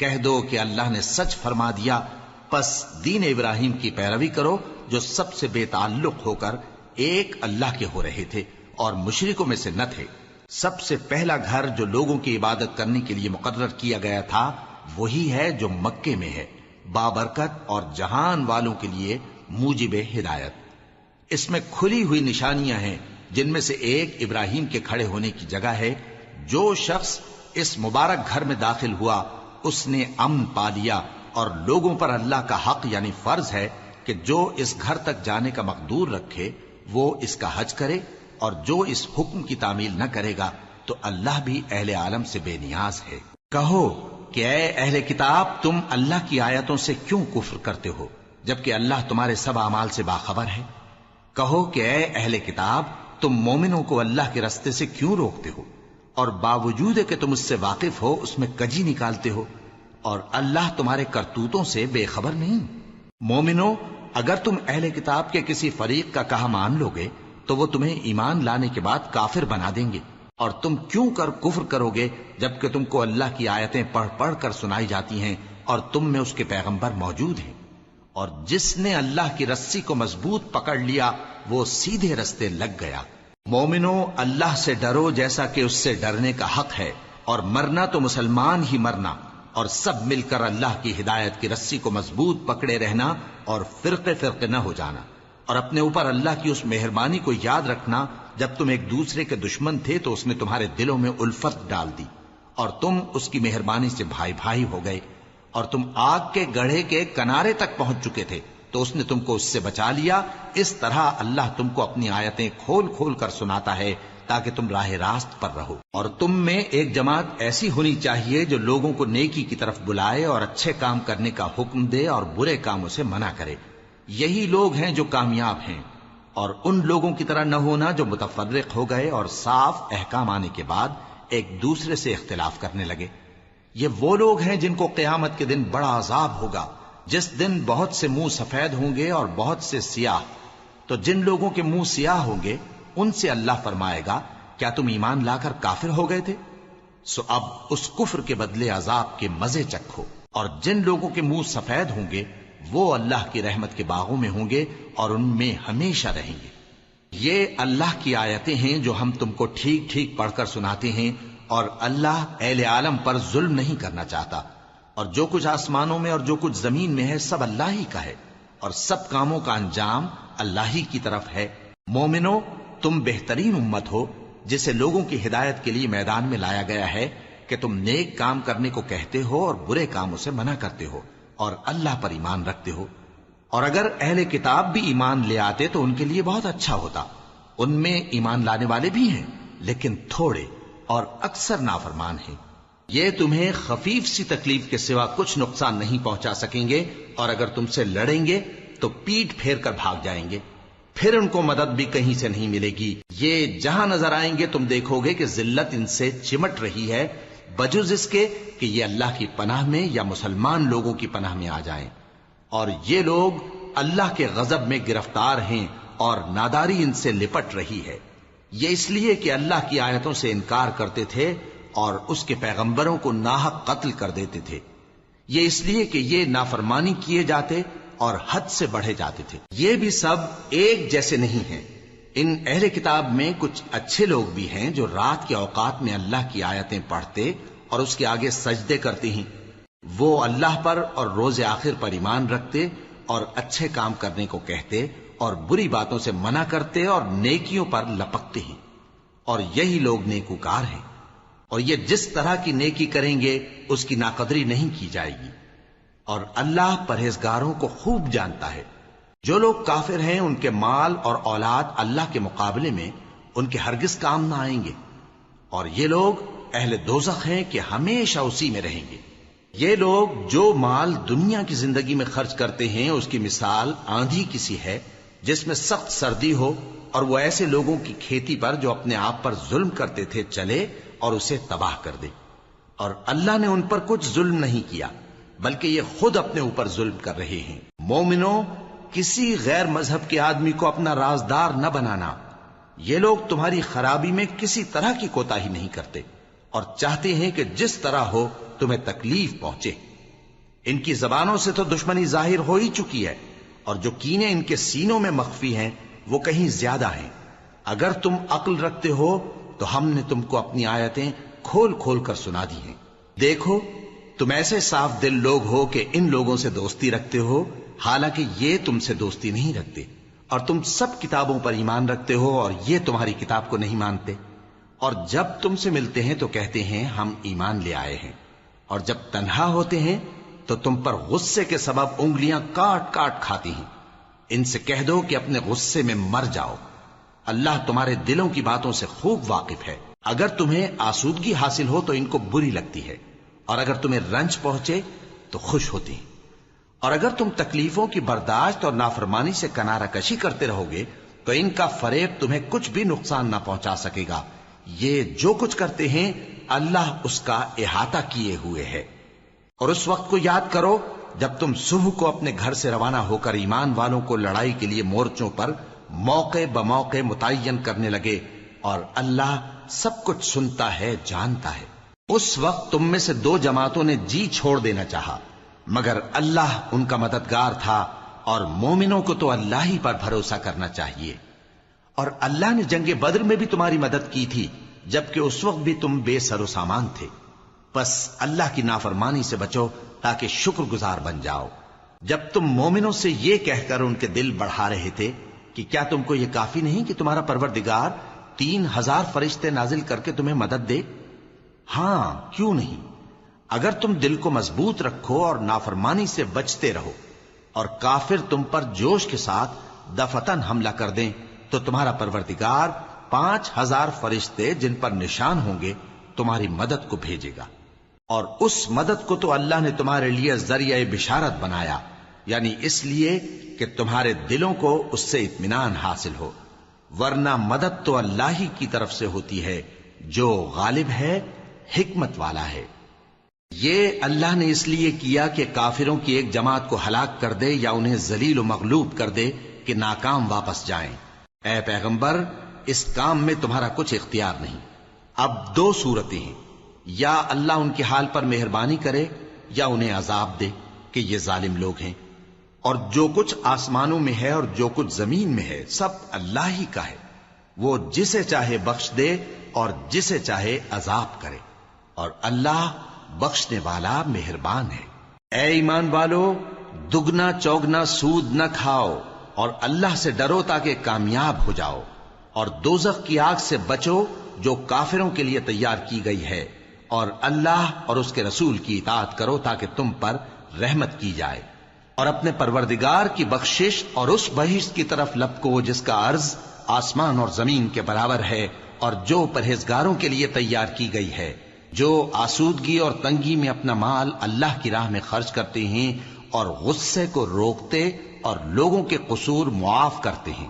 کہہ دو کہ اللہ نے سچ فرما دیا، پس دین ابراہیم کی پیروی کرو جو سب سے بے تعلق ہو کر ایک اللہ کے ہو رہے تھے اور مشرکوں میں سے نہ تھے۔ سب سے پہلا گھر جو لوگوں کی عبادت کرنے کے لیے مقرر کیا گیا تھا وہی ہے جو مکے میں ہے، بابرکت اور جہان والوں کے لیے موجب ہدایت۔ اس میں کھلی ہوئی نشانیاں ہیں جن میں سے ایک ابراہیم کے کھڑے ہونے کی جگہ ہے۔ جو شخص اس مبارک گھر میں داخل ہوا اس نے امن پا لیا، اور لوگوں پر اللہ کا حق یعنی فرض ہے کہ جو اس گھر تک جانے کا مقدور رکھے وہ اس کا حج کرے، اور جو اس حکم کی تعمیل نہ کرے گا تو اللہ بھی اہل عالم سے بے نیاز ہے۔ کہو کہ اے اہل کتاب، تم اللہ کی آیتوں سے کیوں کفر کرتے ہو جبکہ اللہ تمہارے سب اعمال سے باخبر ہے؟ کہو کہ اے اہل کتاب، تم مومنوں کو اللہ کے رستے سے کیوں روکتے ہو اور باوجود کہ تم اس سے واقف ہو اس میں کجی نکالتے ہو، اور اللہ تمہارے کرتوتوں سے بے خبر نہیں؟ مومنوں، اگر تم اہل کتاب کے کسی فریق کا کہا مان لو گے تو وہ تمہیں ایمان لانے کے بعد کافر بنا دیں گے، اور تم کیوں کر کفر کرو گے جبکہ تم کو اللہ کی آیتیں پڑھ پڑھ کر سنائی جاتی ہیں اور تم میں اس کے پیغمبر موجود ہیں۔ اور جس نے اللہ کی رسی کو مضبوط پکڑ لیا وہ سیدھے رستے لگ گیا۔ مومنوں، اللہ سے ڈرو جیسا کہ اس سے ڈرنے کا حق ہے، اور مرنا تو مسلمان ہی مرنا، اور سب مل کر اللہ کی ہدایت کی رسی کو مضبوط پکڑے رہنا اور فرقے فرقے نہ ہو جانا، اور اپنے اوپر اللہ کی اس مہربانی کو یاد رکھنا جب تم ایک دوسرے کے دشمن تھے تو اس نے تمہارے دلوں میں الفت ڈال دی اور تم اس کی مہربانی سے بھائی بھائی ہو گئے، اور تم آگ کے گڑھے کے کنارے تک پہنچ چکے تھے تو اس نے تم کو اس سے بچا لیا۔ اس طرح اللہ تم کو اپنی آیتیں کھول کھول کر سناتا ہے تاکہ تم راہ راست پر رہو۔ اور تم میں ایک جماعت ایسی ہونی چاہیے جو لوگوں کو نیکی کی طرف بلائے اور اچھے کام کرنے کا حکم دے اور برے کاموں سے منع کرے۔ یہی لوگ ہیں جو کامیاب ہیں، اور ان لوگوں کی طرح نہ ہونا جو متفرق ہو گئے اور صاف احکام آنے کے بعد ایک دوسرے سے اختلاف کرنے لگے۔ یہ وہ لوگ ہیں جن کو قیامت کے دن بڑا عذاب ہوگا، جس دن بہت سے منہ سفید ہوں گے اور بہت سے سیاہ۔ تو جن لوگوں کے منہ سیاہ ہوں گے ان سے اللہ فرمائے گا، کیا تم ایمان لا کر کافر ہو گئے تھے؟ سو اب اس کفر کے بدلے عذاب کے مزے چکھو۔ اور جن لوگوں کے منہ سفید ہوں گے وہ اللہ کی رحمت کے باغوں میں ہوں گے اور ان میں ہمیشہ رہیں گے۔ یہ اللہ کی آیتیں ہیں جو ہم تم کو ٹھیک ٹھیک پڑھ کر سناتے ہیں، اور اللہ اہل عالم پر ظلم نہیں کرنا چاہتا، اور جو کچھ آسمانوں میں اور جو کچھ زمین میں ہے سب اللہ ہی کا ہے، اور سب کاموں کا انجام اللہ ہی کی طرف ہے۔ مومنو، تم بہترین امت ہو جسے لوگوں کی ہدایت کے لیے میدان میں لایا گیا ہے کہ تم نیک کام کرنے کو کہتے ہو اور برے کاموں سے منع کرتے ہو، اور اللہ پر ایمان رکھتے ہو۔ اور اگر اہل کتاب بھی ایمان لے آتے تو ان کے لیے بہت اچھا ہوتا، ان میں ایمان لانے والے بھی ہیں لیکن تھوڑے اور اکثر نافرمان ہیں۔ یہ تمہیں خفیف سی تکلیف کے سوا کچھ نقصان نہیں پہنچا سکیں گے، اور اگر تم سے لڑیں گے تو پیٹ پھیر کر بھاگ جائیں گے، پھر ان کو مدد بھی کہیں سے نہیں ملے گی۔ یہ جہاں نظر آئیں گے تم دیکھو گے کہ ذلت ان سے چمٹ رہی ہے، بجز اس کے کہ یہ اللہ کی پناہ میں یا مسلمان لوگوں کی پناہ میں آ جائیں، اور یہ لوگ اللہ کے غضب میں گرفتار ہیں اور ناداری ان سے لپٹ رہی ہے۔ یہ اس لیے کہ اللہ کی آیتوں سے انکار کرتے تھے اور اس کے پیغمبروں کو ناحق قتل کر دیتے تھے، یہ اس لیے کہ یہ نافرمانی کیے جاتے اور حد سے بڑھے جاتے تھے۔ یہ بھی سب ایک جیسے نہیں ہیں۔ ان اہل کتاب میں کچھ اچھے لوگ بھی ہیں جو رات کے اوقات میں اللہ کی آیتیں پڑھتے اور اس کے آگے سجدے کرتے ہیں۔ وہ اللہ پر اور روز آخر پر ایمان رکھتے اور اچھے کام کرنے کو کہتے اور بری باتوں سے منع کرتے اور نیکیوں پر لپکتے ہیں، اور یہی لوگ نیکوکار ہیں۔ اور یہ جس طرح کی نیکی کریں گے اس کی ناقدری نہیں کی جائے گی، اور اللہ پرہیزگاروں کو خوب جانتا ہے۔ جو لوگ کافر ہیں ان کے مال اور اولاد اللہ کے مقابلے میں ان کے ہرگز کام نہ آئیں گے، اور یہ لوگ اہل دوزخ ہیں کہ ہمیشہ اسی میں رہیں گے۔ یہ لوگ جو مال دنیا کی زندگی میں خرچ کرتے ہیں اس کی مثال آندھی کسی ہے جس میں سخت سردی ہو، اور وہ ایسے لوگوں کی کھیتی پر جو اپنے آپ پر ظلم کرتے تھے چلے اور اسے تباہ کر دے۔ اور اللہ نے ان پر کچھ ظلم نہیں کیا بلکہ یہ خود اپنے اوپر ظلم کر رہے ہیں۔ مومنو، کسی غیر مذہب کے آدمی کو اپنا رازدار نہ بنانا۔ یہ لوگ تمہاری خرابی میں کسی طرح کی کوتاہی نہیں کرتے اور چاہتے ہیں کہ جس طرح ہو تمہیں تکلیف پہنچے۔ ان کی زبانوں سے تو دشمنی ظاہر ہو ہی چکی ہے، اور جو کینے ان کے سینوں میں مخفی ہیں وہ کہیں زیادہ ہیں۔ اگر تم عقل رکھتے ہو تو ہم نے تم کو اپنی آیتیں کھول کھول کر سنا دی ہیں۔ دیکھو، تم ایسے صاف دل لوگ ہو کہ ان لوگوں سے دوستی رکھتے ہو، حالانکہ یہ تم سے دوستی نہیں رکھتے، اور تم سب کتابوں پر ایمان رکھتے ہو اور یہ تمہاری کتاب کو نہیں مانتے، اور جب تم سے ملتے ہیں تو کہتے ہیں ہم ایمان لے آئے ہیں، اور جب تنہا ہوتے ہیں تو تم پر غصے کے سبب انگلیاں کاٹ کاٹ کھاتی ہیں۔ ان سے کہہ دو کہ اپنے غصے میں مر جاؤ، اللہ تمہارے دلوں کی باتوں سے خوب واقف ہے۔ اگر تمہیں آسودگی حاصل ہو تو ان کو بری لگتی ہے، اور اگر تمہیں رنج پہنچے تو خوش ہوتی ہیں، اور اگر تم تکلیفوں کی برداشت اور نافرمانی سے کنارہ کشی کرتے رہو گے تو ان کا فریب تمہیں کچھ بھی نقصان نہ پہنچا سکے گا۔ یہ جو کچھ کرتے ہیں اللہ اس کا احاطہ کیے ہوئے ہے۔ اور اس وقت کو یاد کرو جب تم صبح کو اپنے گھر سے روانہ ہو کر ایمان والوں کو لڑائی کے لیے مورچوں پر موقع بموقع متعین کرنے لگے، اور اللہ سب کچھ سنتا ہے، جانتا ہے۔ اس وقت تم میں سے دو جماعتوں نے جی چھوڑ دینا چاہا، مگر اللہ ان کا مددگار تھا، اور مومنوں کو تو اللہ ہی پر بھروسہ کرنا چاہیے۔ اور اللہ نے جنگ بدر میں بھی تمہاری مدد کی تھی جبکہ اس وقت بھی تم بے سر و سامان تھے، بس اللہ کی نافرمانی سے بچو تاکہ شکر گزار بن جاؤ۔ جب تم مومنوں سے یہ کہہ کر ان کے دل بڑھا رہے تھے کہ کیا تم کو یہ کافی نہیں کہ تمہارا پروردگار 3000 فرشتے نازل کر کے تمہیں مدد دے؟ ہاں، کیوں نہیں؟ اگر تم دل کو مضبوط رکھو اور نافرمانی سے بچتے رہو، اور کافر تم پر جوش کے ساتھ دفتن حملہ کر دیں تو تمہارا پروردگار 5000 فرشتے جن پر نشان ہوں گے تمہاری مدد کو بھیجے گا، اور اس مدد کو تو اللہ نے تمہارے لیے ذریعہ بشارت بنایا، یعنی اس لیے کہ تمہارے دلوں کو اس سے اطمینان حاصل ہو، ورنہ مدد تو اللہ ہی کی طرف سے ہوتی ہے جو غالب ہے، حکمت والا ہے۔ یہ اللہ نے اس لیے کیا کہ کافروں کی ایک جماعت کو ہلاک کر دے یا انہیں ذلیل و مغلوب کر دے کہ ناکام واپس جائیں۔ اے پیغمبر، اس کام میں تمہارا کچھ اختیار نہیں۔ اب دو صورتیں ہیں، یا اللہ ان کے حال پر مہربانی کرے یا انہیں عذاب دے کہ یہ ظالم لوگ ہیں، اور جو کچھ آسمانوں میں ہے اور جو کچھ زمین میں ہے سب اللہ ہی کا ہے۔ وہ جسے چاہے بخش دے اور جسے چاہے عذاب کرے، اور اللہ بخشنے والا مہربان ہے۔ اے ایمان والو، دگنا چوگنا سود نہ کھاؤ اور اللہ سے ڈرو تاکہ کامیاب ہو جاؤ، اور دوزخ کی آگ سے بچو جو کافروں کے لیے تیار کی گئی ہے، اور اللہ اور اس کے رسول کی اطاعت کرو تاکہ تم پر رحمت کی جائے، اور اپنے پروردگار کی بخشش اور اس بہشت کی طرف لپکو جس کا عرض آسمان اور زمین کے برابر ہے، اور جو پرہیزگاروں کے لیے تیار کی گئی ہے، جو آسودگی اور تنگی میں اپنا مال اللہ کی راہ میں خرچ کرتے ہیں اور غصے کو روکتے اور لوگوں کے قصور معاف کرتے ہیں،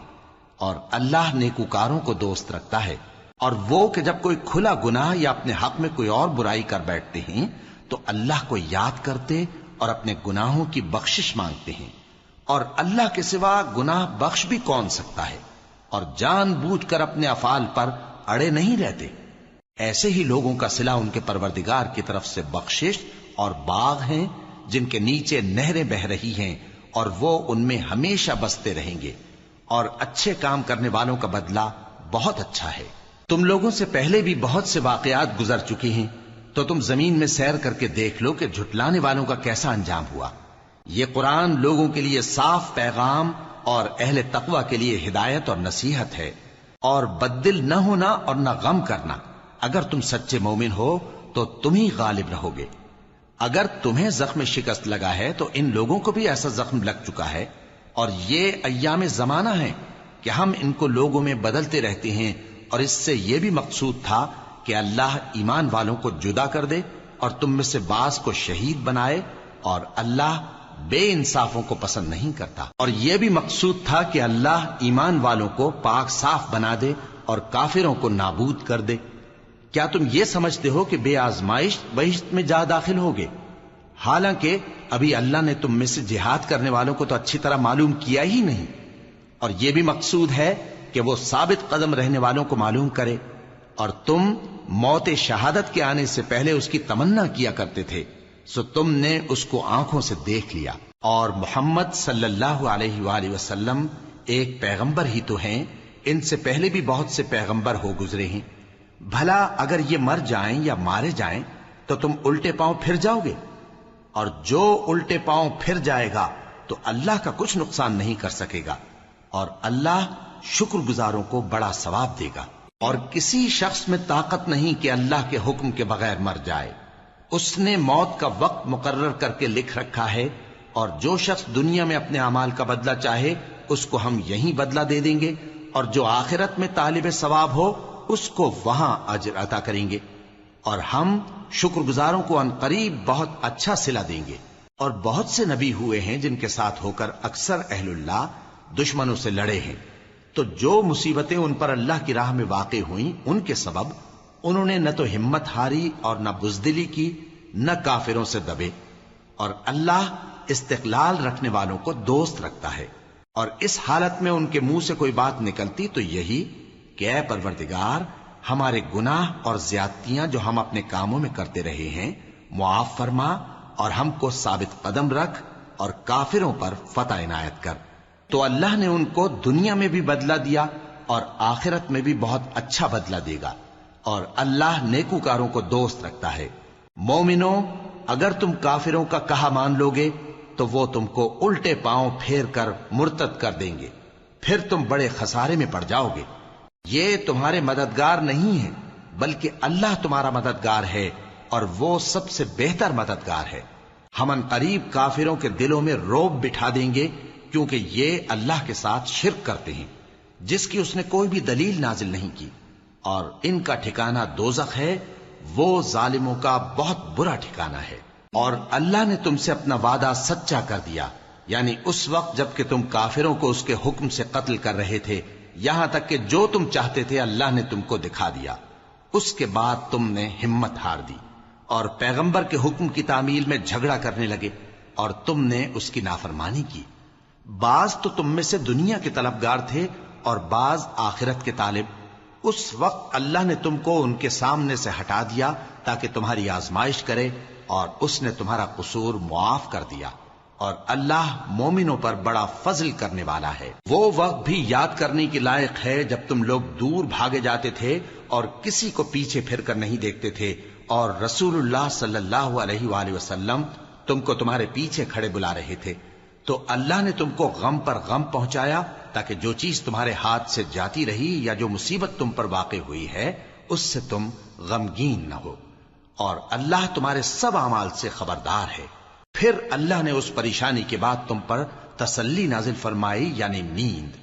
اور اللہ نیکوکاروں کو دوست رکھتا ہے۔ اور وہ کہ جب کوئی کھلا گناہ یا اپنے حق میں کوئی اور برائی کر بیٹھتے ہیں تو اللہ کو یاد کرتے اور اپنے گناہوں کی بخشش مانگتے ہیں، اور اللہ کے سوا گناہ بخش بھی کون سکتا ہے، اور جان بوجھ کر اپنے افعال پر اڑے نہیں رہتے۔ ایسے ہی لوگوں کا صلہ ان کے پروردگار کی طرف سے بخشش اور باغ ہیں جن کے نیچے نہریں بہ رہی ہیں، اور وہ ان میں ہمیشہ بستے رہیں گے، اور اچھے کام کرنے والوں کا بدلہ بہت اچھا ہے۔ تم لوگوں سے پہلے بھی بہت سے واقعات گزر چکے ہیں، تو تم زمین میں سیر کر کے دیکھ لو کہ جھٹلانے والوں کا کیسا انجام ہوا۔ یہ قرآن لوگوں کے لیے صاف پیغام اور اہل تقوی کے لیے ہدایت اور نصیحت ہے، اور بددل نہ ہونا اور نہ غم کرنا۔ اگر تم سچے مومن ہو تو تم ہی غالب رہو گے۔ اگر تمہیں زخم شکست لگا ہے تو ان لوگوں کو بھی ایسا زخم لگ چکا ہے، اور یہ ایام زمانہ ہے کہ ہم ان کو لوگوں میں بدلتے رہتے ہیں، اور اس سے یہ بھی مقصود تھا کہ اللہ ایمان والوں کو جدا کر دے اور تم میں سے بعض کو شہید بنائے، اور اللہ بے انصافوں کو پسند نہیں کرتا۔ اور یہ بھی مقصود تھا کہ اللہ ایمان والوں کو پاک صاف بنا دے اور کافروں کو نابود کر دے۔ کیا تم یہ سمجھتے ہو کہ بے آزمائش بہشت میں جا داخل ہوگے؟ حالانکہ ابھی اللہ نے تم میں سے جہاد کرنے والوں کو تو اچھی طرح معلوم کیا ہی نہیں، اور یہ بھی مقصود ہے کہ وہ ثابت قدم رہنے والوں کو معلوم کرے، اور تم موت شہادت کے آنے سے پہلے اس کی تمنا کیا کرتے تھے، سو تم نے اس کو آنکھوں سے دیکھ لیا۔ اور محمد صلی اللہ علیہ وآلہ وسلم ایک پیغمبر ہی تو ہیں، ان سے پہلے بھی بہت سے پیغمبر ہو گزرے ہیں۔ بھلا اگر یہ مر جائیں یا مارے جائیں تو تم الٹے پاؤں پھر جاؤ گے؟ اور جو الٹے پاؤں پھر جائے گا تو اللہ کا کچھ نقصان نہیں کر سکے گا، اور اللہ شکر گزاروں کو بڑا ثواب دے گا۔ اور کسی شخص میں طاقت نہیں کہ اللہ کے حکم کے بغیر مر جائے، اس نے موت کا وقت مقرر کر کے لکھ رکھا ہے، اور جو شخص دنیا میں اپنے اعمال کا بدلہ چاہے اس کو ہم یہیں بدلہ دے دیں گے، اور جو آخرت میں طالب ثواب ہو اس کو وہاں اجر عطا کریں گے، اور ہم شکر گزاروں کو عنقریب بہت اچھا صلہ دیں گے۔ اور بہت سے نبی ہوئے ہیں جن کے ساتھ ہو کر اکثر اہل اللہ دشمنوں سے لڑے ہیں، تو جو مصیبتیں ان پر اللہ کی راہ میں واقع ہوئیں ان کے سبب انہوں نے نہ تو ہمت ہاری اور نہ بزدلی کی، نہ کافروں سے دبے، اور اللہ استقلال رکھنے والوں کو دوست رکھتا ہے۔ اور اس حالت میں ان کے منہ سے کوئی بات نکلتی تو یہی کہ اے پروردگار، ہمارے گناہ اور زیادتیاں جو ہم اپنے کاموں میں کرتے رہے ہیں معاف فرما، اور ہم کو ثابت قدم رکھ اور کافروں پر فتح عنایت کر۔ تو اللہ نے ان کو دنیا میں بھی بدلہ دیا اور آخرت میں بھی بہت اچھا بدلہ دے گا، اور اللہ نیکوکاروں کو دوست رکھتا ہے۔ مومنوں، اگر تم کافروں کا کہا مان لوگے تو وہ تم کو الٹے پاؤں پھیر کر مرتد کر دیں گے، پھر تم بڑے خسارے میں پڑ جاؤ گے۔ یہ تمہارے مددگار نہیں ہیں بلکہ اللہ تمہارا مددگار ہے، اور وہ سب سے بہتر مددگار ہے۔ ہم عنقریب کافروں کے دلوں میں رعب بٹھا دیں گے، کیونکہ یہ اللہ کے ساتھ شرک کرتے ہیں جس کی اس نے کوئی بھی دلیل نازل نہیں کی، اور ان کا ٹھکانہ دوزخ ہے، وہ ظالموں کا بہت برا ٹھکانہ ہے۔ اور اللہ نے تم سے اپنا وعدہ سچا کر دیا، یعنی اس وقت جب کہ تم کافروں کو اس کے حکم سے قتل کر رہے تھے، یہاں تک کہ جو تم چاہتے تھے اللہ نے تم کو دکھا دیا۔ اس کے بعد تم نے ہمت ہار دی اور پیغمبر کے حکم کی تعمیل میں جھگڑا کرنے لگے، اور تم نے اس کی نافرمانی کی۔ بعض تو تم میں سے دنیا کے طلبگار تھے اور بعض آخرت کے طالب۔ اس وقت اللہ نے تم کو ان کے سامنے سے ہٹا دیا تاکہ تمہاری آزمائش کرے، اور اس نے تمہارا قصور معاف کر دیا، اور اللہ مومنوں پر بڑا فضل کرنے والا ہے۔ وہ وقت بھی یاد کرنے کے لائق ہے جب تم لوگ دور بھاگے جاتے تھے اور کسی کو پیچھے پھر کر نہیں دیکھتے تھے، اور رسول اللہ صلی اللہ علیہ وآلہ وسلم تم کو تمہارے پیچھے کھڑے بلا رہے تھے، تو اللہ نے تم کو غم پر غم پہنچایا تاکہ جو چیز تمہارے ہاتھ سے جاتی رہی یا جو مصیبت تم پر واقع ہوئی ہے اس سے تم غمگین نہ ہو، اور اللہ تمہارے سب اعمال سے خبردار ہے۔ پھر اللہ نے اس پریشانی کے بعد تم پر تسلی نازل فرمائی، یعنی نیند،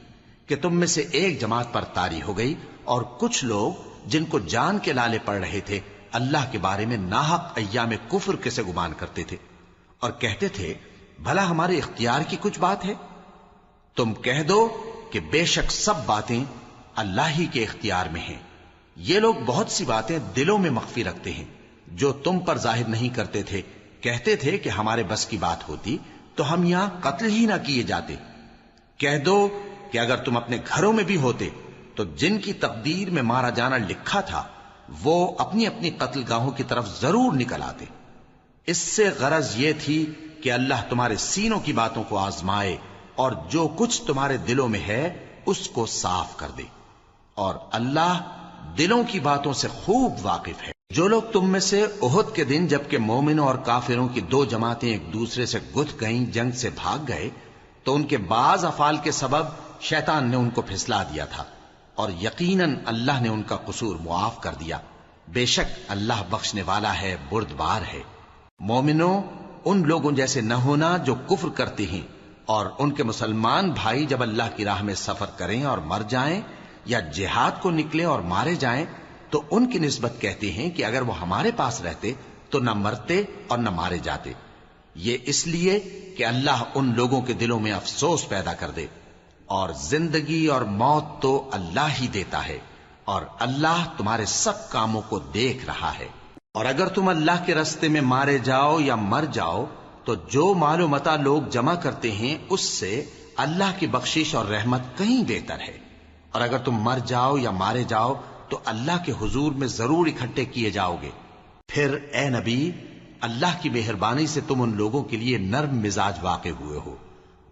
کہ تم میں سے ایک جماعت پر طاری ہو گئی، اور کچھ لوگ جن کو جان کے لالے پڑ رہے تھے اللہ کے بارے میں ناحق ایام کفر کے سے گمان کرتے تھے، اور کہتے تھے بھلا ہمارے اختیار کی کچھ بات ہے؟ تم کہہ دو کہ بے شک سب باتیں اللہ ہی کے اختیار میں ہیں۔ یہ لوگ بہت سی باتیں دلوں میں مخفی رکھتے ہیں جو تم پر ظاہر نہیں کرتے تھے، کہتے تھے کہ ہمارے بس کی بات ہوتی تو ہم یہاں قتل ہی نہ کیے جاتے۔ کہہ دو کہ اگر تم اپنے گھروں میں بھی ہوتے تو جن کی تقدیر میں مارا جانا لکھا تھا وہ اپنی اپنی قتل گاہوں کی طرف ضرور نکل آتے۔ اس سے غرض یہ تھی کہ اللہ تمہارے سینوں کی باتوں کو آزمائے اور جو کچھ تمہارے دلوں میں ہے اس کو صاف کر دے، اور اللہ دلوں کی باتوں سے خوب واقف ہے۔ جو لوگ تم میں سے احد کے دن جبکہ مومنوں اور کافروں کی دو جماعتیں ایک دوسرے سے گتھ گئیں جنگ سے بھاگ گئے تو ان کے بعض افعال کے سبب شیطان نے ان کو پھسلا دیا تھا، اور یقیناً اللہ نے ان کا قصور معاف کر دیا۔ بے شک اللہ بخشنے والا ہے، بردبار ہے۔ مومنوں، ان لوگوں جیسے نہ ہونا جو کفر کرتے ہیں، اور ان کے مسلمان بھائی جب اللہ کی راہ میں سفر کریں اور مر جائیں یا جہاد کو نکلیں اور مارے جائیں تو ان کی نسبت کہتے ہیں کہ اگر وہ ہمارے پاس رہتے تو نہ مرتے اور نہ مارے جاتے، یہ اس لیے کہ اللہ ان لوگوں کے دلوں میں افسوس پیدا کر دے، اور زندگی اور موت تو اللہ ہی دیتا ہے، اور اللہ تمہارے سب کاموں کو دیکھ رہا ہے۔ اور اگر تم اللہ کے راستے میں مارے جاؤ یا مر جاؤ تو جو مال و متاع لوگ جمع کرتے ہیں اس سے اللہ کی بخشش اور رحمت کہیں بہتر ہے، اور اگر تم مر جاؤ یا مارے جاؤ تو اللہ کے حضور میں ضرور اکٹھے کیے جاؤ گے۔ پھر اے نبی، اللہ کی مہربانی سے تم ان لوگوں کے لیے نرم مزاج واقع ہوئے ہو،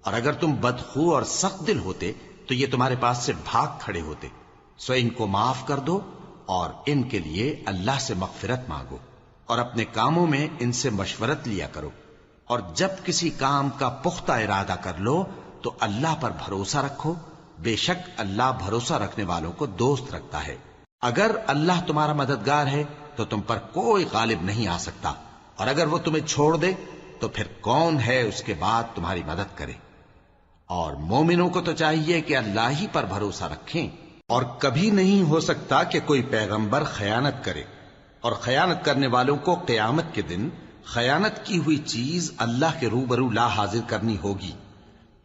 اور اگر تم بدخو اور سخت دل ہوتے تو یہ تمہارے پاس سے بھاگ کھڑے ہوتے، سو ان کو معاف کر دو اور ان کے لیے اللہ سے مغفرت مانگو، اور اپنے کاموں میں ان سے مشورت لیا کرو، اور جب کسی کام کا پختہ ارادہ کر لو تو اللہ پر بھروسہ رکھو، بے شک اللہ بھروسہ رکھنے والوں کو دوست رکھتا ہے۔ اگر اللہ تمہارا مددگار ہے تو تم پر کوئی غالب نہیں آ سکتا، اور اگر وہ تمہیں چھوڑ دے تو پھر کون ہے اس کے بعد تمہاری مدد کرے؟ اور مومنوں کو تو چاہیے کہ اللہ ہی پر بھروسہ رکھیں، اور کبھی نہیں ہو سکتا کہ کوئی پیغمبر خیانت کرے، اور خیانت کرنے والوں کو قیامت کے دن خیانت کی ہوئی چیز اللہ کے روبرو لا حاضر کرنی ہوگی،